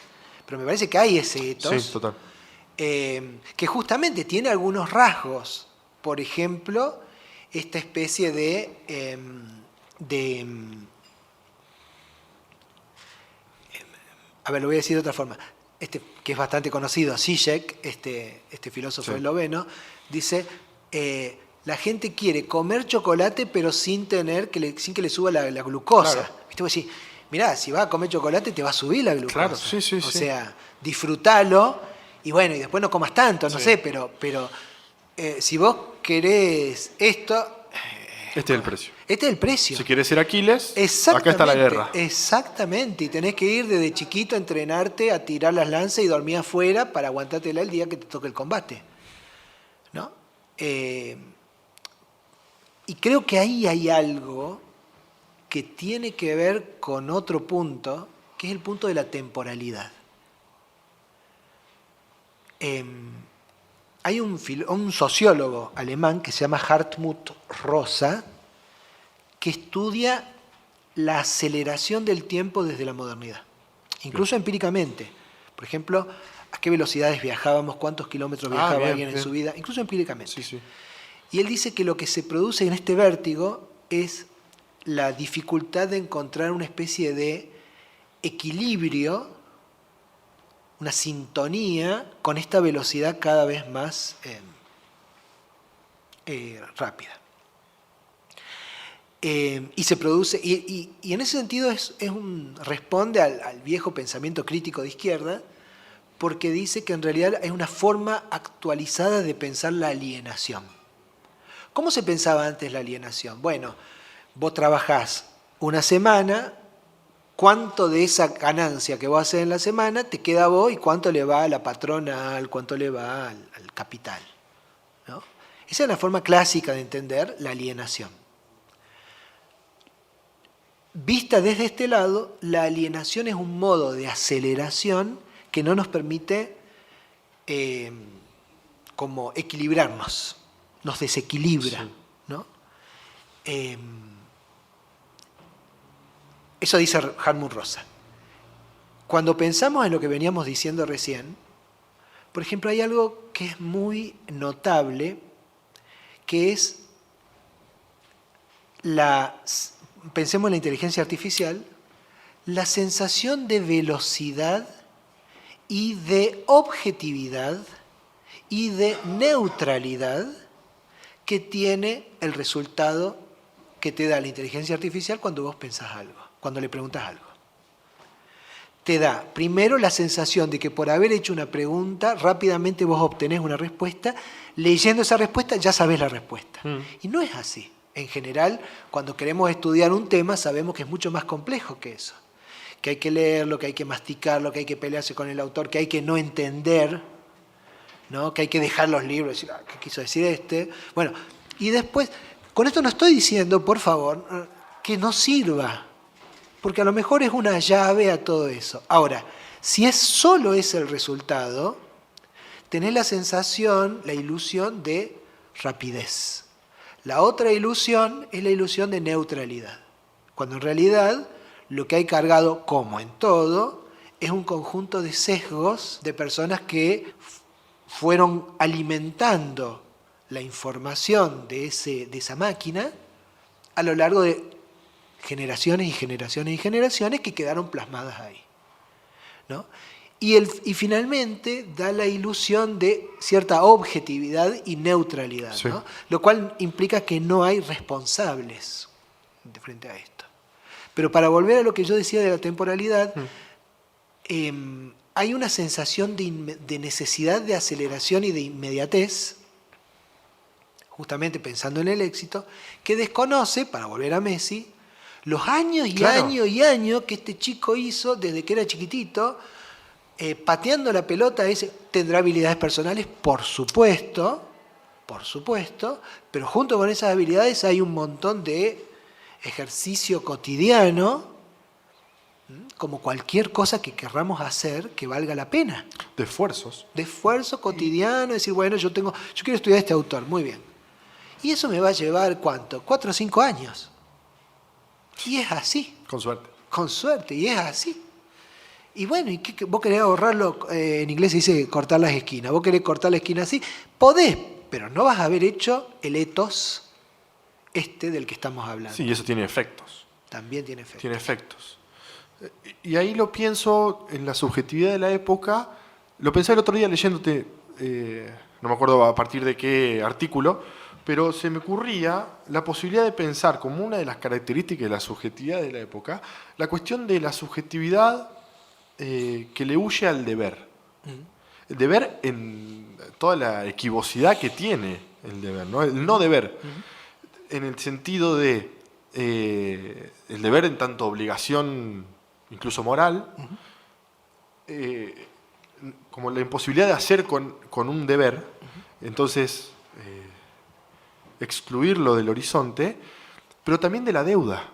pero me parece que hay ese etos. Sí, total. Que justamente tiene algunos rasgos. Por ejemplo, esta especie de a ver, lo voy a decir de otra forma. Que es bastante conocido, Zizek, este filósofo esloveno, dice, la gente quiere comer chocolate pero sin que le suba la glucosa. Claro. ¿Viste? Vos decís, mirá, si vas a comer chocolate te va a subir la glucosa. Claro, sí. O sea, disfrutalo y bueno, y después no comas tanto, no sé, pero si vos querés esto... Este es el precio. Este es el precio. Si quieres ser Aquiles, acá está la guerra. Exactamente. Y tenés que ir desde chiquito a entrenarte a tirar las lanzas y dormir afuera para aguantártela el día que te toque el combate. ¿No? Y creo que ahí hay algo que tiene que ver con otro punto, que es el punto de la temporalidad. Hay un sociólogo alemán que se llama Hartmut Rosa, que estudia la aceleración del tiempo desde la modernidad, incluso empíricamente. Por ejemplo, a qué velocidades viajábamos, cuántos kilómetros viajaba alguien en su vida, incluso empíricamente. Sí. Y él dice que lo que se produce en este vértigo es la dificultad de encontrar una especie de equilibrio, una sintonía con esta velocidad cada vez más rápida. Y se produce, y en ese sentido responde al viejo pensamiento crítico de izquierda, porque dice que en realidad es una forma actualizada de pensar la alienación. ¿Cómo se pensaba antes la alienación? Bueno, vos trabajás una semana, cuánto de esa ganancia que vos haces en la semana te queda a vos y cuánto le va a la patronal, cuánto le va al capital, ¿no? Esa es una forma clásica de entender la alienación. Vista desde este lado, la alienación es un modo de aceleración que no nos permite como equilibrarnos, nos desequilibra, sí, ¿no? Eso dice Hartmut Rosa. Cuando pensamos en lo que veníamos diciendo recién, por ejemplo, hay algo que es muy notable, que es pensemos en la inteligencia artificial, la sensación de velocidad y de objetividad y de neutralidad que tiene el resultado que te da la inteligencia artificial cuando vos pensás algo, cuando le preguntas algo. Te da primero la sensación de que por haber hecho una pregunta, rápidamente vos obtenés una respuesta, leyendo esa respuesta ya sabés la respuesta. Y no es así. En general, cuando queremos estudiar un tema, sabemos que es mucho más complejo que eso. Que hay que leerlo, que hay que masticarlo, que hay que pelearse con el autor, que hay que no entender, ¿no? Que hay que dejar los libros y decir, ¿qué quiso decir este? Bueno, y después, con esto no estoy diciendo, por favor, que no sirva, porque a lo mejor es una llave a todo eso. Ahora, si es solo ese el resultado, tenés la sensación, la ilusión de rapidez. La otra ilusión es la ilusión de neutralidad, cuando en realidad lo que hay cargado, como en todo, es un conjunto de sesgos de personas que fueron alimentando la información de esa máquina a lo largo de generaciones y generaciones y generaciones que quedaron plasmadas ahí, ¿no? Y finalmente da la ilusión de cierta objetividad y neutralidad, sí, ¿no? Lo cual implica que no hay responsables de frente a esto. Pero para volver a lo que yo decía de la temporalidad, hay una sensación de necesidad de aceleración y de inmediatez, justamente pensando en el éxito, que desconoce, para volver a Messi, los años y claro, años y años que este chico hizo desde que era chiquitito, pateando la pelota. ¿Tendrá habilidades personales? Por supuesto, pero junto con esas habilidades hay un montón de ejercicio cotidiano, como cualquier cosa que querramos hacer que valga la pena. De esfuerzos. De esfuerzo cotidiano, decir, bueno, yo quiero estudiar a este autor, muy bien. Y eso me va a llevar, ¿cuánto? 4 o 5 años. Y es así. Con suerte. Con suerte, y es así. Y bueno, ¿y vos querés ahorrarlo? En inglés se dice cortar las esquinas. Vos querés cortar la esquina así, podés, pero no vas a haber hecho el ethos del que estamos hablando. Sí, y eso tiene efectos. También tiene efectos. Tiene efectos. Y ahí lo pienso en la subjetividad de la época. Lo pensé el otro día leyéndote, no me acuerdo a partir de qué artículo, pero se me ocurría la posibilidad de pensar como una de las características de la subjetividad de la época, la cuestión de la subjetividad que le huye al deber. El deber en toda la equivocidad que tiene el deber, ¿no? El no deber, en el sentido de el deber en tanto obligación, incluso moral, como la imposibilidad de hacer con un deber, entonces excluirlo del horizonte, pero también de la deuda,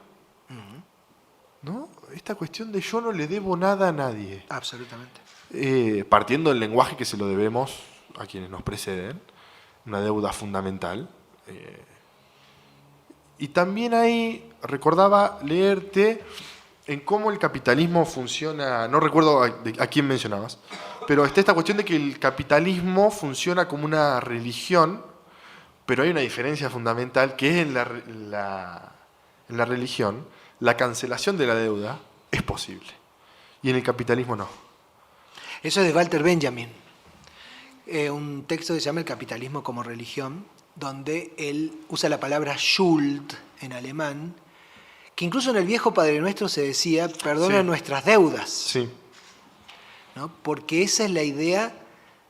¿no? Esta cuestión de yo no le debo nada a nadie. Absolutamente. Partiendo del lenguaje que se lo debemos a quienes nos preceden, una deuda fundamental. Y también ahí recordaba leerte en cómo el capitalismo funciona, no recuerdo a quién mencionabas, pero está esta cuestión de que el capitalismo funciona como una religión, pero hay una diferencia fundamental que es en la religión, la cancelación de la deuda es posible. Y en el capitalismo no. Eso es de Walter Benjamin. Un texto que se llama El capitalismo como religión. donde él usa la palabra Schuld en alemán, que incluso en el viejo Padre Nuestro se decía, perdona Sí. nuestras deudas, Sí. ¿no? Porque esa es la idea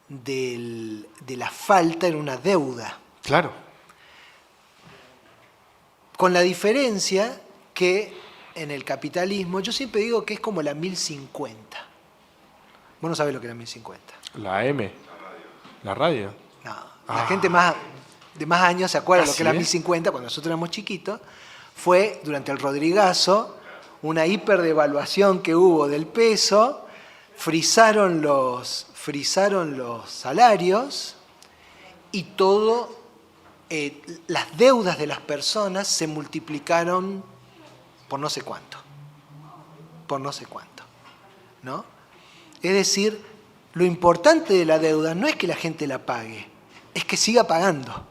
de la falta en una deuda. Claro. Con la diferencia que en el capitalismo, yo siempre digo que es como la 1050. Vos no sabés lo que era 1050. La M. La radio. No, la gente de más años se acuerda lo que ¿sí, era 1050 cuando nosotros éramos chiquitos. Fue durante el Rodrigazo una hiperdevaluación que hubo del peso, frisaron los salarios y todo, las deudas de las personas se multiplicaron por no sé cuánto. Por no sé cuánto. ¿No? Es decir, lo importante de la deuda no es que la gente la pague, es que siga pagando.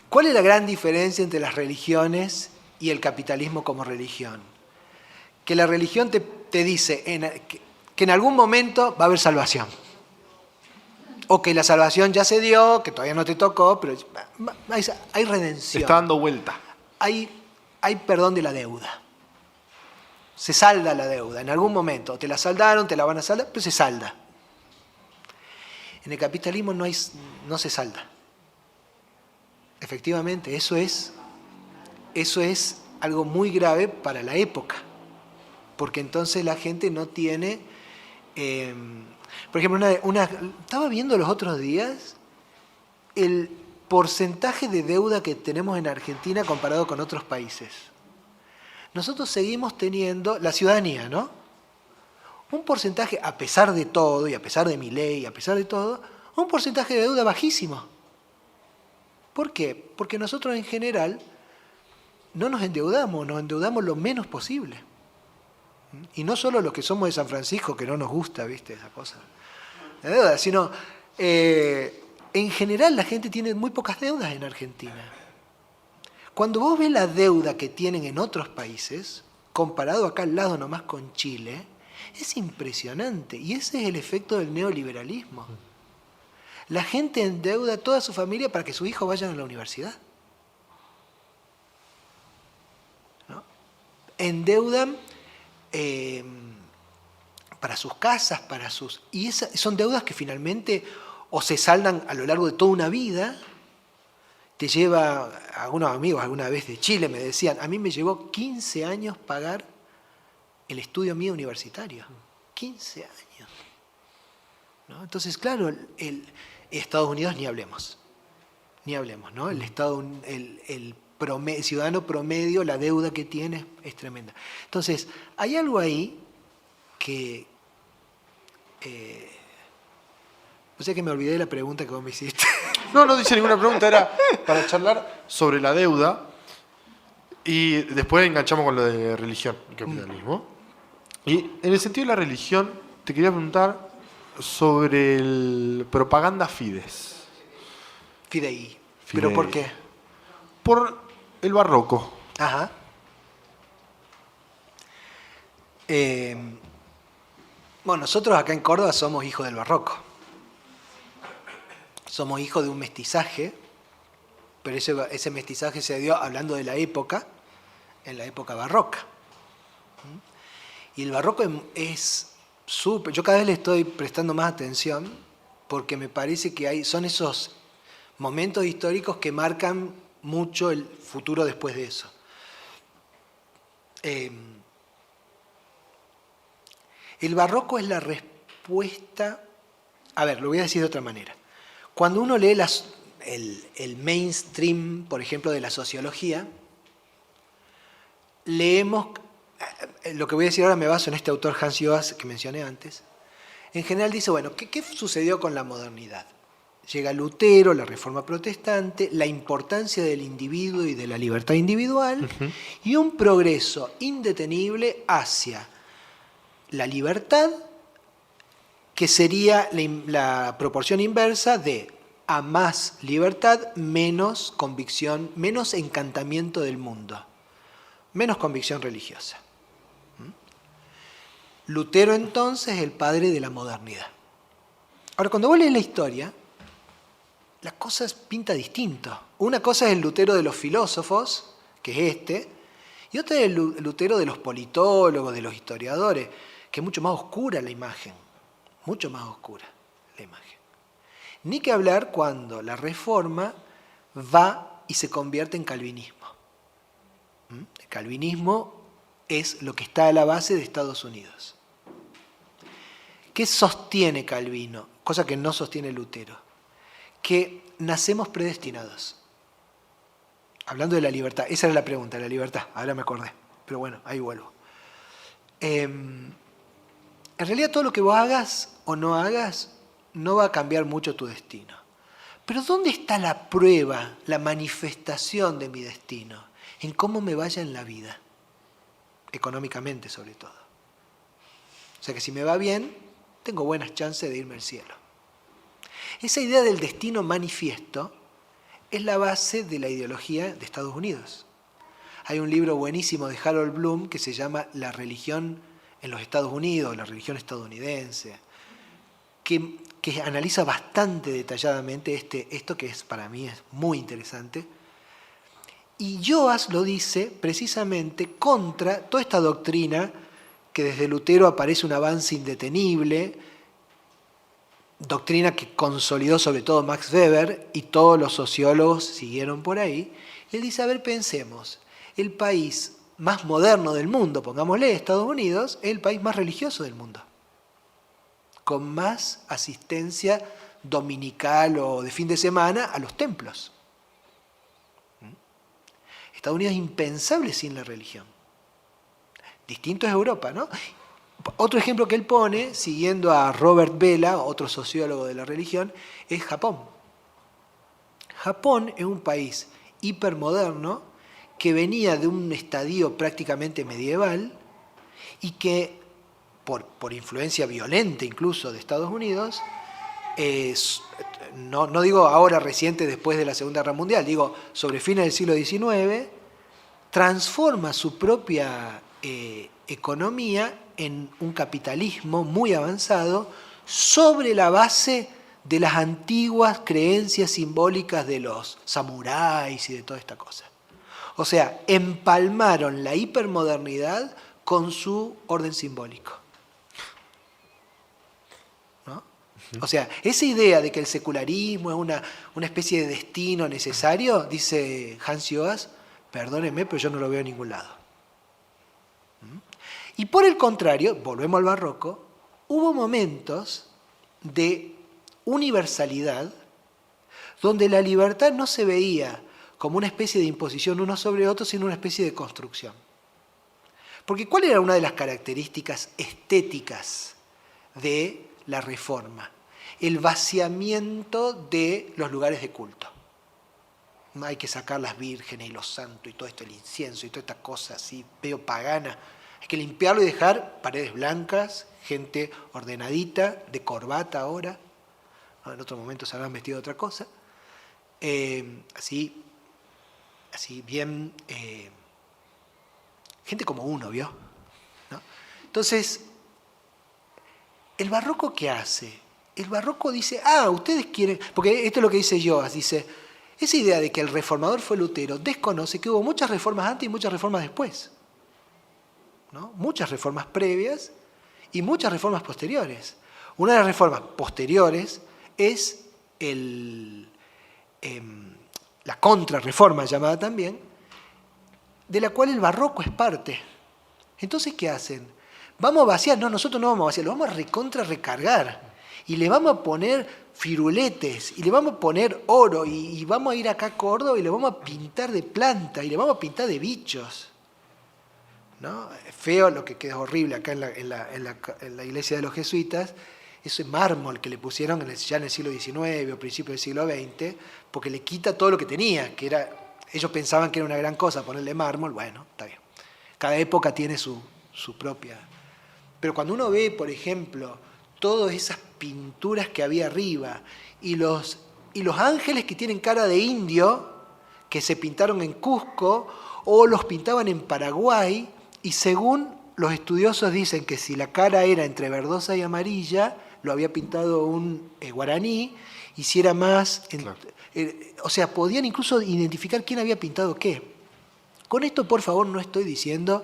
¿Cuál es la gran diferencia entre las religiones y el capitalismo como religión? Que la religión te dice que en algún momento va a haber salvación. O que la salvación ya se dio, que todavía no te tocó, pero hay redención. Está dando vuelta. Hay perdón de la deuda. Se salda la deuda en algún momento. Te la saldaron, te la van a saldar, pero se salda. En el capitalismo no se salda. Efectivamente, eso es algo muy grave para la época. Porque entonces la gente no tiene... por ejemplo, estaba viendo los otros días el porcentaje de deuda que tenemos en Argentina comparado con otros países. Nosotros seguimos teniendo la ciudadanía, ¿no? Un porcentaje, a pesar de todo, y a pesar de mi ley, a pesar de todo, un porcentaje de deuda bajísimo. ¿Por qué? Porque nosotros en general no nos endeudamos lo menos posible. Y no solo los que somos de San Francisco, que no nos gusta, ¿viste? Esa cosa. La deuda, sino en general la gente tiene muy pocas deudas en Argentina. Cuando vos ves la deuda que tienen en otros países, comparado acá al lado nomás con Chile, es impresionante. Y ese es el efecto del neoliberalismo. La gente endeuda a toda su familia para que sus hijos vayan a la universidad. ¿No? Endeudan para sus casas, y son deudas que finalmente o se saldan a lo largo de toda una vida. Te lleva, algunos amigos alguna vez de Chile me decían, a mí me llevó 15 años pagar el estudio mío universitario. 15 años. ¿No? Entonces, claro, Estados Unidos ni hablemos, ¿no? El ciudadano promedio, la deuda que tiene es tremenda. Entonces, hay algo ahí que... o sea que me olvidé de la pregunta que vos me hiciste. No dice ninguna pregunta, era para charlar sobre la deuda y después enganchamos con lo de religión y capitalismo. Y en el sentido de la religión, te quería preguntar sobre el propaganda fides. Fidei. ¿Pero por qué? Por el barroco. Ajá. Bueno, nosotros acá en Córdoba somos hijos del barroco. Somos hijos de un mestizaje, pero ese mestizaje se dio hablando de la época, en la época barroca. Y el barroco es súper... Yo cada vez le estoy prestando más atención porque me parece que son esos momentos históricos que marcan mucho el futuro después de eso. El barroco es la respuesta... A ver, lo voy a decir de otra manera. Cuando uno lee el mainstream, por ejemplo, de la sociología, leemos... Lo que voy a decir ahora me baso en este autor Hans Joas que mencioné antes. En general dice, bueno, ¿qué sucedió con la modernidad? Llega Lutero, la Reforma Protestante, la importancia del individuo y de la libertad individual, y un progreso indetenible hacia la libertad, que sería la proporción inversa de a más libertad, menos convicción, menos encantamiento del mundo, menos convicción religiosa. Lutero entonces es el padre de la modernidad. Ahora, cuando vos lees la historia, la cosa pinta distinto. Una cosa es el Lutero de los filósofos, que es este, y otra es el Lutero de los politólogos, de los historiadores, que es mucho más oscura la imagen, mucho más oscura la imagen. Ni que hablar cuando la Reforma va y se convierte en calvinismo. El calvinismo es lo que está a la base de Estados Unidos. ¿Qué sostiene Calvino? Cosa que no sostiene Lutero. Que nacemos predestinados. Hablando de la libertad, esa era la pregunta, la libertad, ahora me acordé, pero bueno, ahí vuelvo. En realidad todo lo que vos hagas o no hagas no va a cambiar mucho tu destino. Pero ¿dónde está la prueba, la manifestación de mi destino? En cómo me vaya en la vida, económicamente sobre todo. O sea que si me va bien, tengo buenas chances de irme al cielo. Esa idea del destino manifiesto es la base de la ideología de Estados Unidos. Hay un libro buenísimo de Harold Bloom que se llama La religión en los Estados Unidos, la religión estadounidense, que analiza bastante detalladamente esto que para mí es muy interesante. Y Joas lo dice precisamente contra toda esta doctrina que desde Lutero aparece un avance indetenible, doctrina que consolidó sobre todo Max Weber y todos los sociólogos siguieron por ahí. Y él dice, a ver, pensemos, el país más moderno del mundo, pongámosle Estados Unidos, es el país más religioso del mundo, con más asistencia dominical o de fin de semana a los templos. Estados Unidos es impensable sin la religión. Distinto es Europa, ¿no? Otro ejemplo que él pone, siguiendo a Robert Vela, otro sociólogo de la religión, es Japón. Japón es un país hipermoderno que venía de un estadio prácticamente medieval y que, por influencia violenta incluso de Estados Unidos, no digo ahora reciente después de la Segunda Guerra Mundial, digo sobre fines del siglo XIX, transforma su propia economía en un capitalismo muy avanzado sobre la base de las antiguas creencias simbólicas de los samuráis y de toda esta cosa. O sea, empalmaron la hipermodernidad con su orden simbólico. ¿No? O sea, esa idea de que el secularismo es una especie de destino necesario, dice Hans Joas, perdónenme, pero yo no lo veo en ningún lado. Y por el contrario, volvemos al barroco, hubo momentos de universalidad donde la libertad no se veía como una especie de imposición uno sobre otro, sino una especie de construcción. Porque ¿cuál era una de las características estéticas de la Reforma? El vaciamiento de los lugares de culto. Hay que sacar las vírgenes y los santos y todo esto, el incienso y toda esta cosa así, medio pagana. Hay que limpiarlo y dejar paredes blancas, gente ordenadita, de corbata ahora. En otro momento se habrán vestido de otra cosa. Así bien, gente como uno, ¿vio? ¿No? Entonces, ¿el barroco qué hace? El barroco dice, ustedes quieren, porque esto es lo que dice Joas, dice, esa idea de que el reformador fue Lutero desconoce que hubo muchas reformas antes y muchas reformas después, ¿no? Muchas reformas previas y muchas reformas posteriores. Una de las reformas posteriores es la contrarreforma llamada también, de la cual el barroco es parte. Entonces, ¿qué hacen? ¿Vamos a vaciar? No, nosotros no vamos a vaciar, lo vamos a recargar. Y le vamos a poner firuletes, y le vamos a poner oro, y vamos a ir acá a Córdoba y le vamos a pintar de planta, y le vamos a pintar de bichos. ¿No? Es feo lo que queda horrible acá en la iglesia de los jesuitas, ese mármol que le pusieron ya en el siglo XIX o principios del siglo XX, porque le quita todo lo que tenía, que era, ellos pensaban que era una gran cosa ponerle mármol, bueno, está bien. Cada época tiene su propia. Pero cuando uno ve, por ejemplo, todas esas pinturas que había arriba y los ángeles que tienen cara de indio, que se pintaron en Cusco o los pintaban en Paraguay, y según los estudiosos dicen que si la cara era entre verdosa y amarilla, lo había pintado un guaraní, y si era más... Claro. O sea, podían incluso identificar quién había pintado qué. Con esto, por favor, no estoy diciendo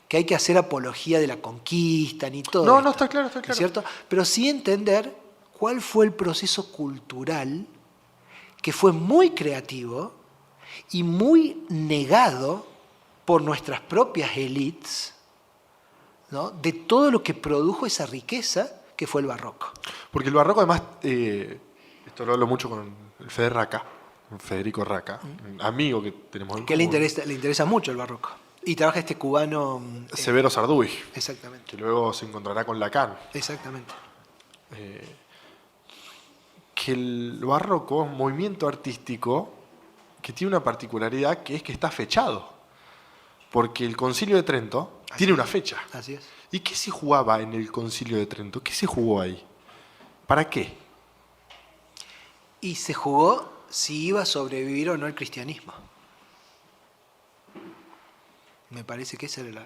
que hay que hacer apología de la conquista ni todo No, esto, no, está claro, está ¿no es claro. cierto? Pero sí entender cuál fue el proceso cultural que fue muy creativo y muy negado por nuestras propias élites, ¿no? De todo lo que produjo esa riqueza que fue el barroco. Porque el barroco, además, esto lo hablo mucho con el Federico Raca, un amigo que tenemos en Que le común, interesa mucho el barroco. Y trabaja este cubano... Severo Sarduy, exactamente, que luego se encontrará con Lacan. exactamente. Que el barroco es un movimiento artístico que tiene una particularidad, que es que está fechado. Porque el Concilio de Trento tiene una fecha. Así es. ¿Y qué se jugaba en el Concilio de Trento? ¿Qué se jugó ahí? ¿Para qué? Y se jugó si iba a sobrevivir o no el cristianismo. Me parece que esa era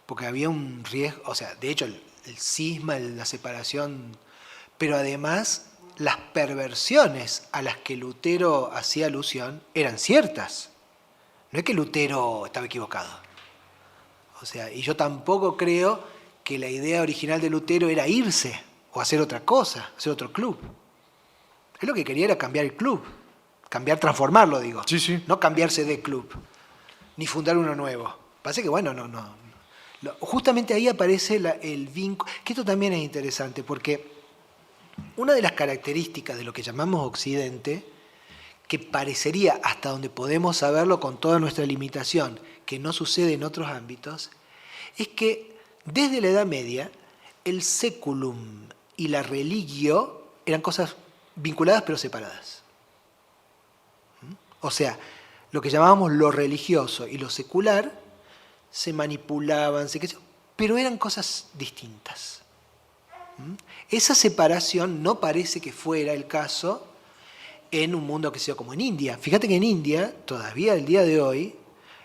porque había un riesgo, o sea, de hecho el cisma, la separación, pero además las perversiones a las que Lutero hacía alusión eran ciertas. No es que Lutero estaba equivocado. O sea, y yo tampoco creo que la idea original de Lutero era irse o hacer otra cosa, hacer otro club. Él lo que quería era cambiar el club, transformarlo, digo. Sí, sí. No cambiarse de club, ni fundar uno nuevo. Pasa que, bueno, no. Justamente ahí aparece el vínculo, que esto también es interesante, porque una de las características de lo que llamamos Occidente, que parecería, hasta donde podemos saberlo con toda nuestra limitación, que no sucede en otros ámbitos, es que desde la Edad Media el seculum y la religio eran cosas vinculadas pero separadas. O sea, lo que llamábamos lo religioso y lo secular se manipulaban, pero eran cosas distintas. Esa separación no parece que fuera el caso en un mundo que sea como en India. Fíjate que en India, todavía el día de hoy,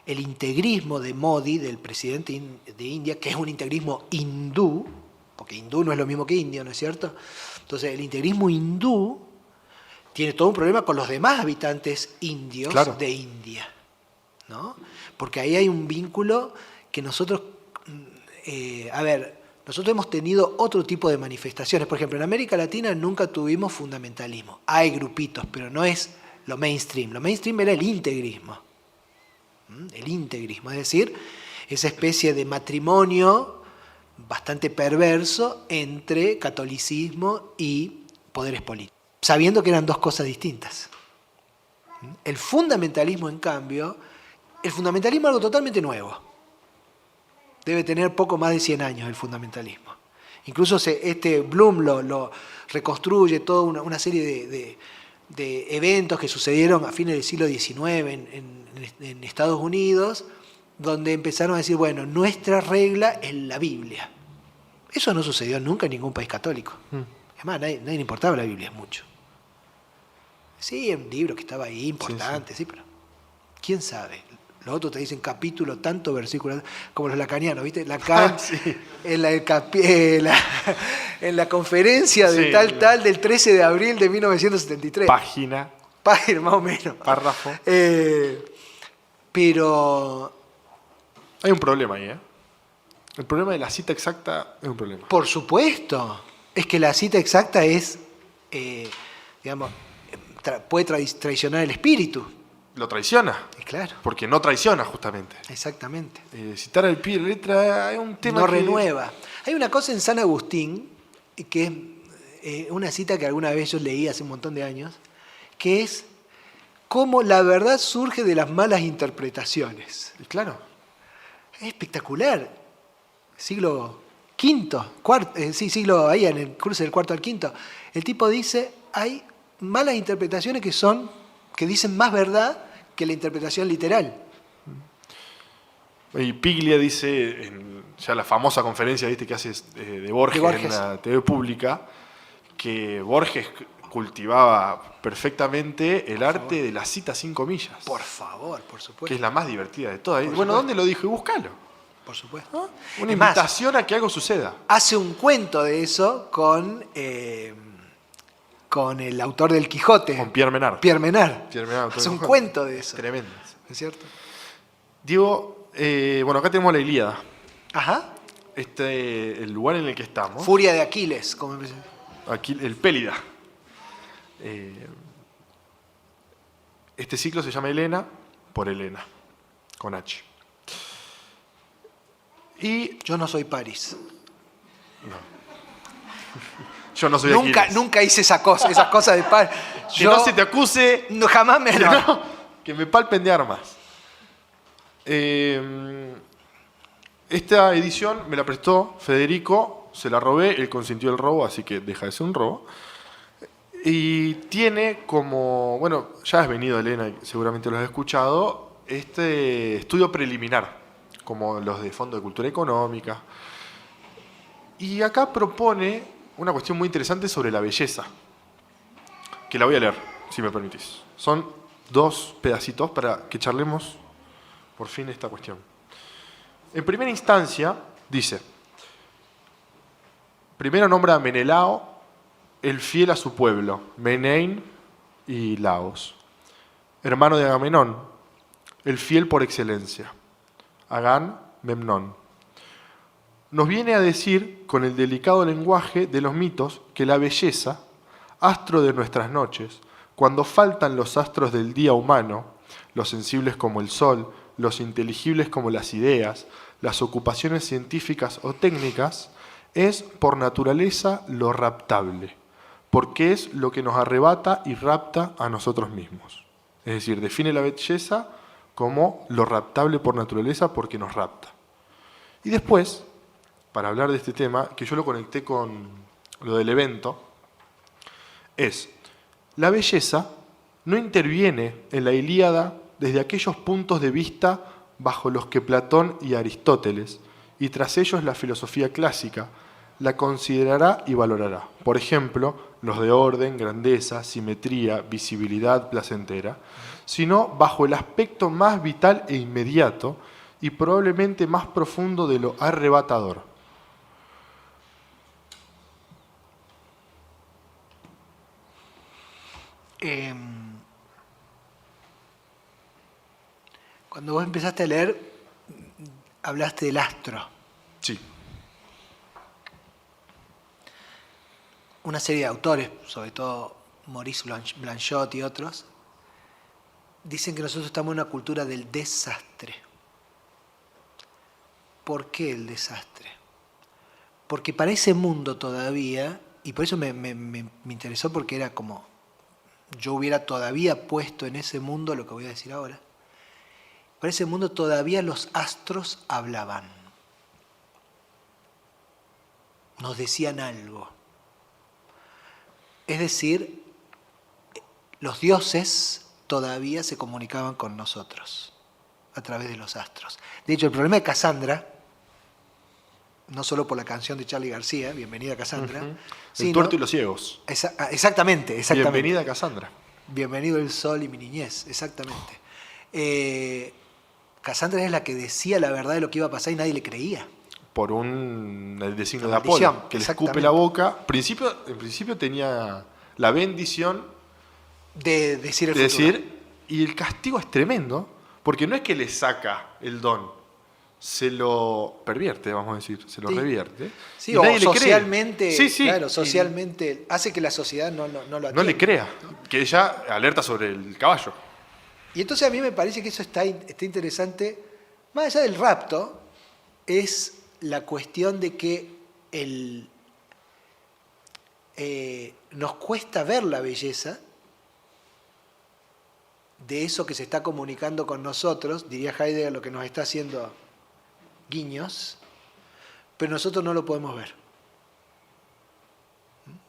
el integrismo de Modi, del presidente de India, que es un integrismo hindú, porque hindú no es lo mismo que indio, ¿no es cierto? Entonces, el integrismo hindú tiene todo un problema con los demás habitantes indios de India, ¿no? Porque ahí hay un vínculo que nosotros, nosotros hemos tenido otro tipo de manifestaciones. Por ejemplo, en América Latina nunca tuvimos fundamentalismo. Hay grupitos, pero no es lo mainstream. Lo mainstream era el integrismo. El integrismo, es decir, esa especie de matrimonio bastante perverso entre catolicismo y poderes políticos, sabiendo que eran dos cosas distintas. El fundamentalismo, en cambio, el fundamentalismo es algo totalmente nuevo. Debe tener poco más de 100 años el fundamentalismo. Incluso Bloom lo reconstruye toda una serie de eventos que sucedieron a fines del siglo XIX en Estados Unidos, donde empezaron a decir, bueno, nuestra regla es la Biblia. Eso no sucedió nunca en ningún país católico. Es más, nadie le importaba la Biblia mucho. Sí, era un libro que estaba ahí, importante, sí, pero ¿quién sabe? Los otros te dicen capítulo, tanto versículo, como los lacanianos, ¿viste? Lacan, en la conferencia de tal, del 13 de abril de 1973. Página, más o menos. párrafo. Pero... Hay un problema ahí, ¿eh? El problema de la cita exacta es un problema. Por supuesto. Es que la cita exacta es, puede traicionar el espíritu. Lo traiciona. Claro. Porque no traiciona, justamente. Exactamente. Citar al pie de la letra es un tema no que... renueva. Hay una cosa en San Agustín, que es una cita que alguna vez yo leí hace un montón de años, que es cómo la verdad surge de las malas interpretaciones. Y claro. Es espectacular. Siglo V, siglo ahí en el cruce del cuarto al quinto. El tipo dice, hay malas interpretaciones que dicen más verdad que la interpretación literal. Y Piglia dice, en ya la famosa conferencia, ¿viste?, que hace de Borges en la TV pública, que Borges cultivaba perfectamente el arte de la cita sin comillas. Por favor, por supuesto. Que es la más divertida de todas. Bueno, ¿dónde lo dijo? Y búscalo. por supuesto. ¿No? Una Es más, invitación a que algo suceda. hace un cuento de eso con el autor del Quijote. Con Pierre Menard. Pierre Menard. Pierre Menard, Hace un Quijote. cuento de eso. Tremendo. ¿Es cierto? Diego, bueno, acá tenemos la Ilíada. Ajá. El lugar en el que estamos. Furia de Aquiles, como me parece. Aquí, el Pélida. Este ciclo se llama Helena por Helena, con H. Y Yo no soy París. yo no soy Nunca, Aquiles. nunca hice esas cosas de París. Que no se te acuse Jamás me... que, no. no, que me palpen de armas. Esta edición me la prestó Federico, se la robé, él consintió el robo, así que deja de ser un robo. Y tiene como, bueno, ya has venido Elena, y seguramente lo has escuchado, este estudio preliminar, como los de Fondo de Cultura Económica. Y acá propone una cuestión muy interesante sobre la belleza, que la voy a leer, si me permitís. Son 2 pedacitos para que charlemos por fin esta cuestión. En primera instancia, dice, primero nombra a Menelao, el fiel a su pueblo, Menein y Laos, hermano de Agamenón, el fiel por excelencia, Agán, Memnón. Nos viene a decir, con el delicado lenguaje de los mitos, que la belleza, astro de nuestras noches, cuando faltan los astros del día humano, los sensibles como el sol, los inteligibles como las ideas, las ocupaciones científicas o técnicas, es por naturaleza lo raptable, porque es lo que nos arrebata y rapta a nosotros mismos. Es decir, define la belleza como lo raptable por naturaleza porque nos rapta. Y después, para hablar de este tema, que yo lo conecté con lo del evento, es, la belleza no interviene en la Ilíada desde aquellos puntos de vista bajo los que Platón y Aristóteles, y tras ellos la filosofía clásica, la considerará y valorará. Por ejemplo, los de orden, grandeza, simetría, visibilidad placentera, sino bajo el aspecto más vital e inmediato y probablemente más profundo de lo arrebatador. Cuando vos empezaste a leer, hablaste del astro. Sí. Una serie de autores, sobre todo Maurice Blanchot y otros, dicen que nosotros estamos en una cultura del desastre. ¿Por qué el desastre? Porque para ese mundo todavía, y por eso me interesó, porque era como yo hubiera todavía puesto en ese mundo lo que voy a decir ahora. Para ese mundo todavía los astros hablaban. Nos decían algo. Es decir, los dioses todavía se comunicaban con nosotros a través de los astros. De hecho, el problema de Cassandra, no solo por la canción de Charly García, Bienvenida Cassandra, El tuerto y los ciegos. Exactamente. Bienvenida Cassandra. Bienvenido el sol y mi niñez, exactamente. Cassandra es la que decía la verdad de lo que iba a pasar y nadie le creía. Por un designio de maldición, Apolo, que le escupe la boca. En principio tenía la bendición de decir el de futuro. decir, y el castigo es tremendo, porque no es que le saca el don, se lo pervierte, vamos a decir, se lo revierte. Sí, y o nadie socialmente, le cree. Sí, claro, socialmente hace que la sociedad no lo atienda. No le crea, que ella alerta sobre el caballo. Y entonces a mí me parece que eso está interesante, más allá del rapto, es la cuestión de que nos cuesta ver la belleza de eso que se está comunicando con nosotros, diría Heidegger, lo que nos está haciendo guiños, pero nosotros no lo podemos ver.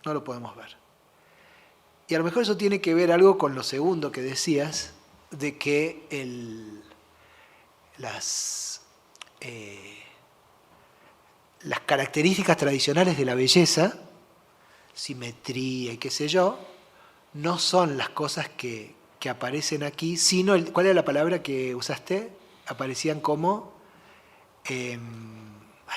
No lo podemos ver. Y a lo mejor eso tiene que ver algo con lo segundo que decías, de que las características tradicionales de la belleza, simetría y qué sé yo, no son las cosas que aparecen aquí, sino, ¿cuál era la palabra que usaste? Aparecían como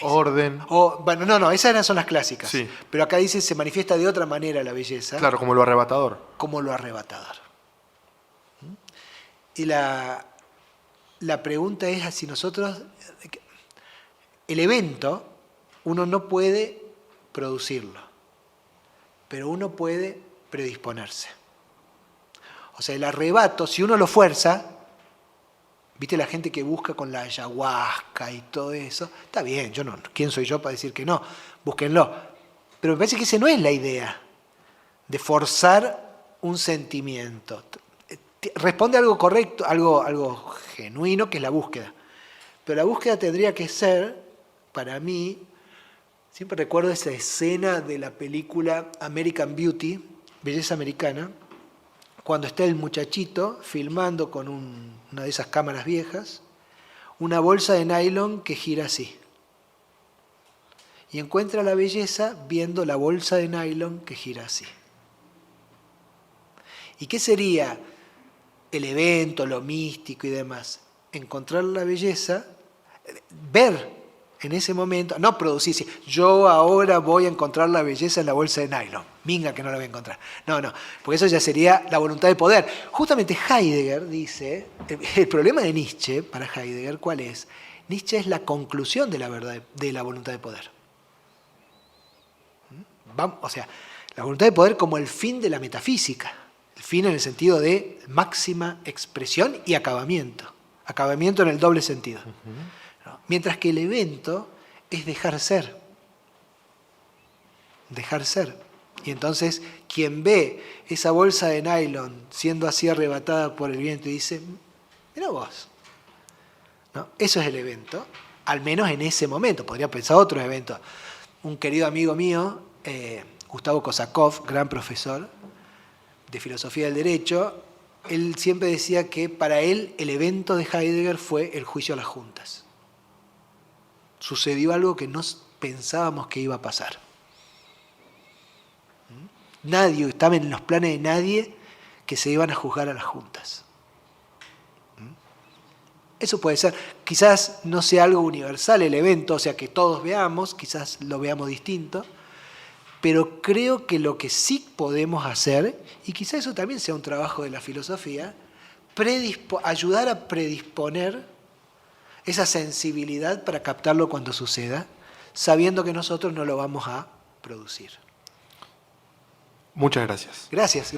Orden. Bueno, no, esas son las clásicas. Sí. Pero acá dice, se manifiesta de otra manera la belleza. Claro, como lo arrebatador. Como lo arrebatador. Y la pregunta es si nosotros... El evento, uno no puede producirlo, pero uno puede predisponerse. O sea, el arrebato, si uno lo fuerza, ¿viste la gente que busca con la ayahuasca y todo eso? Está bien, yo no, ¿quién soy yo para decir que no? Búsquenlo. Pero me parece que esa no es la idea, de forzar un sentimiento. Responde a algo correcto, algo genuino, que es la búsqueda. Pero la búsqueda tendría que ser, para mí, siempre recuerdo esa escena de la película American Beauty, Belleza Americana, cuando está el muchachito filmando con una de esas cámaras viejas, una bolsa de nylon que gira así. Y encuentra la belleza viendo la bolsa de nylon que gira así. ¿Y qué sería el evento, lo místico y demás? Encontrar la belleza, ver en ese momento, no producir, yo ahora voy a encontrar la belleza en la bolsa de nylon, minga que no la voy a encontrar. No, porque eso ya sería la voluntad de poder. Justamente Heidegger dice, el problema de Nietzsche, para Heidegger, ¿cuál es? Nietzsche es la conclusión de la verdad, de la voluntad de poder. O sea, la voluntad de poder como el fin de la metafísica, el fin en el sentido de máxima expresión y acabamiento. Acabamiento en el doble sentido. ¿No? Mientras que el evento es dejar ser. Dejar ser. Y entonces quien ve esa bolsa de nylon siendo así arrebatada por el viento y dice, mira vos. ¿No? Eso es el evento, al menos en ese momento. Podría pensar otros eventos. Un querido amigo mío, Gustavo Kosakov, gran profesor de filosofía del derecho, él siempre decía que para él el evento de Heidegger fue el juicio a las juntas. Sucedió algo que no pensábamos que iba a pasar. Nadie, estaba en los planes de nadie que se iban a juzgar a las juntas. Eso puede ser, quizás no sea algo universal el evento, o sea que todos veamos, quizás lo veamos distinto, pero creo que lo que sí podemos hacer, y quizás eso también sea un trabajo de la filosofía, ayudar a predisponer esa sensibilidad para captarlo cuando suceda, sabiendo que nosotros no lo vamos a producir. Muchas gracias. Gracias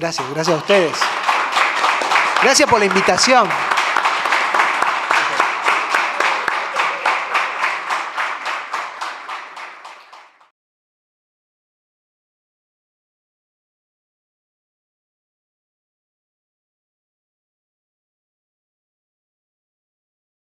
a ustedes. Gracias por la invitación.